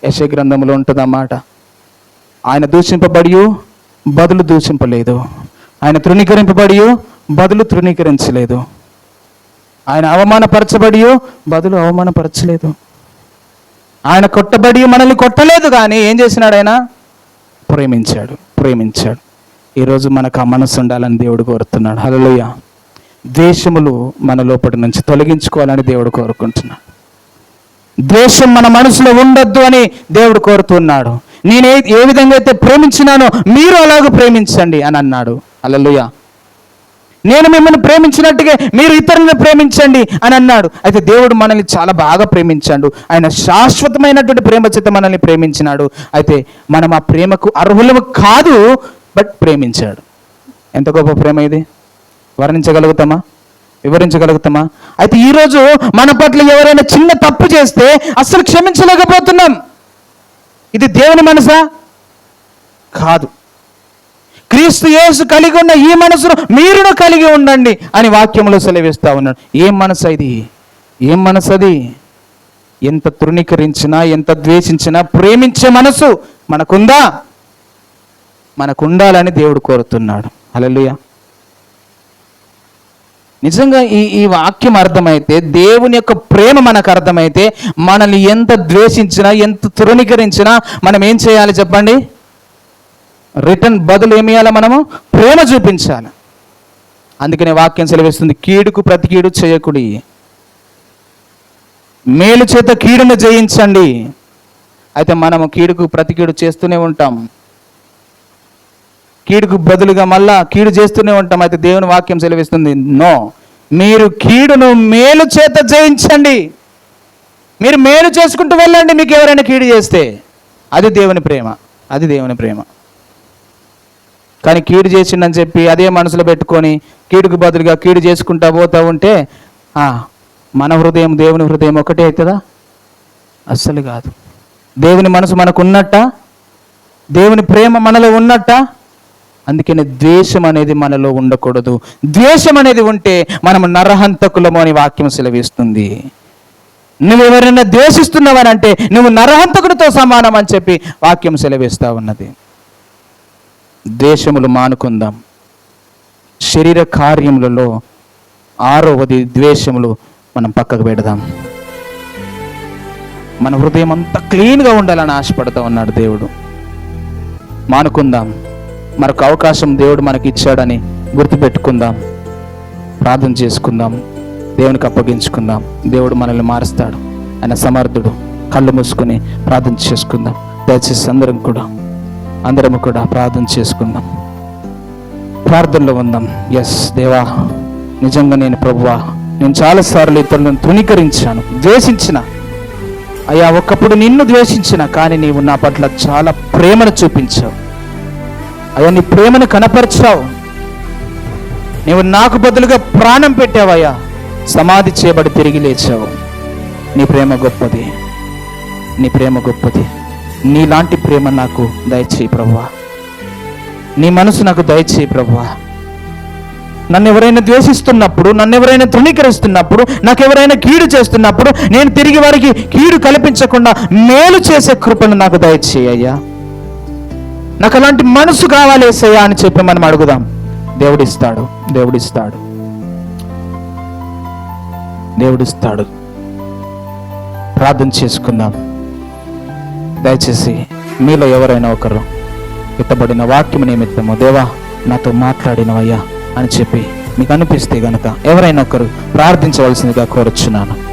S1: యెషయా గ్రంథంలో ఉంటుందన్నమాట. ఆయన దూషింపబడి బదులు దూషింపలేదు, ఆయన తృణీకరింపబడి బదులు తృణీకరించలేదు, ఆయన అవమానపరచబడి బదులు అవమానపరచలేదు, ఆయన కొట్టబడి మనల్ని కొట్టలేదు, కానీ ఏం చేసినాడు? ఆయన ప్రేమించాడు. ఈరోజు మనకు ఆ మనసు ఉండాలని దేవుడు కోరుతున్నాడు. హల్లెలూయా. ద్వేషములు మన లోపటి నుంచి తొలగించుకోవాలని దేవుడు కోరుకుంటున్నాడు. ద్వేషం మన మనసులో ఉండొద్దు అని దేవుడు కోరుతున్నాడు. నేను ఏ విధంగా అయితే ప్రేమించినానో మీరు అలాగ ప్రేమించండి అని అన్నాడు. హల్లెలూయా. నేను మిమ్మల్ని ప్రేమించినట్టుగా మీరు ఇతరులను ప్రేమించండి అని అన్నాడు. అయితే దేవుడు మనల్ని చాలా బాగా ప్రేమించాడు. ఆయన శాశ్వతమైనటువంటి ప్రేమ చేత మనల్ని ప్రేమించినాడు. అయితే మనం ఆ ప్రేమకు అర్హులము కాదు, బట్ ప్రేమించాడు. ఎంత గొప్ప ప్రేమ ఇది! వర్ణించగలుగుతామా? వివరించగలుగుతామా? అయితే ఈరోజు మన పట్ల ఎవరైనా చిన్న తప్పు చేస్తే అసలు క్షమించలేకపోతున్నాం. ఇది దేవుని మనసా? కాదు. క్రీస్తు యేసు కలిగి ఉన్న ఈ మనసును మీరును కలిగి ఉండండి అని వాక్యంలో సెలవిస్తా ఉన్నాడు. ఏం మనసు ఇది? ఏం మనసు అది? ఎంత తృణీకరించినా, ఎంత ద్వేషించినా ప్రేమించే మనసు మనకుందా? మనకుండాలని దేవుడు కోరుతున్నాడు. హల్లెలూయా. నిజంగా ఈ వాక్యం అర్థమైతే, దేవుని యొక్క ప్రేమ మనకు అర్థమైతే, మనల్ని ఎంత ద్వేషించినా, ఎంత తృణీకరించినా మనం ఏం చేయాలి చెప్పండి? రిటర్న్ బదులు ఏమి చేయాలి? మనము ప్రేమ చూపించాలి. అందుకనే వాక్యం సెలవిస్తుంది, కీడుకు ప్రతి కీడు చేయకుడి, మేలు చేత కీడును జయించండి. అయితే మనము కీడుకు ప్రతి కీడు చేస్తూనే ఉంటాం, కీడుకు బదులుగా మళ్ళా కీడు చేస్తూనే ఉంటాం. అయితే దేవుని వాక్యం సెలవిస్తుంది, నో, మీరు కీడును మేలు చేత జయించండి. మీరు మేలు చేసుకుంటూ వెళ్ళండి. మీకు ఎవరైనా కీడు చేస్తే అది దేవుని ప్రేమ. కానీ కీడు చేసిండని చెప్పి అదే మనసులో పెట్టుకొని కీడుకు బదులుగా కీడు చేసుకుంటా పోతూ ఉంటే మన హృదయం దేవుని హృదయం ఒకటే అవుతుందా? అస్సలు కాదు. దేవుని మనసు మనకు ఉన్నట్ట, దేవుని ప్రేమ మనలో ఉన్నట్ట. అందుకని ద్వేషం అనేది మనలో ఉండకూడదు. ద్వేషం అనేది ఉంటే మనం నరహంతకులము అని వాక్యం సెలవిస్తుంది. నువ్వెవరైనా ద్వేషిస్తున్నావనంటే నువ్వు నరహంతకుడితో సమానం అని చెప్పి వాక్యం సెలవిస్తూ ఉన్నది. ద్వేషములు మానుకుందాం. శరీర కార్యములలో 6వది ద్వేషములు మనం పక్కకు పెడదాం. మన హృదయం అంతా క్లీన్గా ఉండాలని ఆశపడుతూ ఉన్నాడు దేవుడు. మానుకుందాం. మరొక అవకాశం దేవుడు మనకి ఇచ్చాడని గుర్తుపెట్టుకుందాం. ప్రార్థన చేసుకుందాం. దేవునికి అప్పగించుకుందాం. దేవుడు మనల్ని మారుస్తాడు. ఆయన సమర్థుడు. కళ్ళు మూసుకొని ప్రార్థన చేసుకుందాం. దయచేసి అందరము కూడా ప్రార్థన చేసుకుందాం. ప్రార్థనలో ఉందాం. ఎస్ దేవా, నిజంగా నేను ప్రభువా, నేను చాలాసార్లు ఇతరులను తృణీకరించాను, ద్వేషించిన అయ్యా. ఒకప్పుడు నిన్ను ద్వేషించిన, కానీ నీవు నా పట్ల చాలా ప్రేమను చూపించావు అయ్యా. నీ ప్రేమను కనపరిచావు. నీవు నాకు బదులుగా ప్రాణం పెట్టావయ్యా. సమాధి చేయబడి తిరిగి లేచావు. నీ ప్రేమ గొప్పది. నీ ప్రేమ గొప్పది. నీలాంటి ప్రేమ నాకు దయచేయి ప్రభువా. నీ మనసు నాకు దయచేయి ప్రభువా. నన్ను ఎవరైనా ద్వేషిస్తున్నప్పుడు, నన్ను ఎవరైనా తృణీకరిస్తున్నప్పుడు, నాకు ఎవరైనా కీడు చేస్తున్నప్పుడు నేను తిరిగి వారికి కీడు కల్పించకుండా మేలు చేసే కృపను నాకు దయచేయి అయ్యా. నాకు అలాంటి మనసు కావాలి యేసయ్యా అని చెప్పి మనం అడుగుదాం. దేవుడిస్తాడు. దేవుడిస్తాడు. దేవుడిస్తాడు. ప్రార్థన చేసుకుందాం. దయచేసి మీలో ఎవరైనా ఒకరు ఎత్తబడిన వాక్యం నిమిత్తము దేవా నాతో మాట్లాడినవయ్యా అని చెప్పి మీకు అనిపిస్తే గనక ఎవరైనా ఒకరు ప్రార్థించవలసిందిగా కోరుచున్నాను.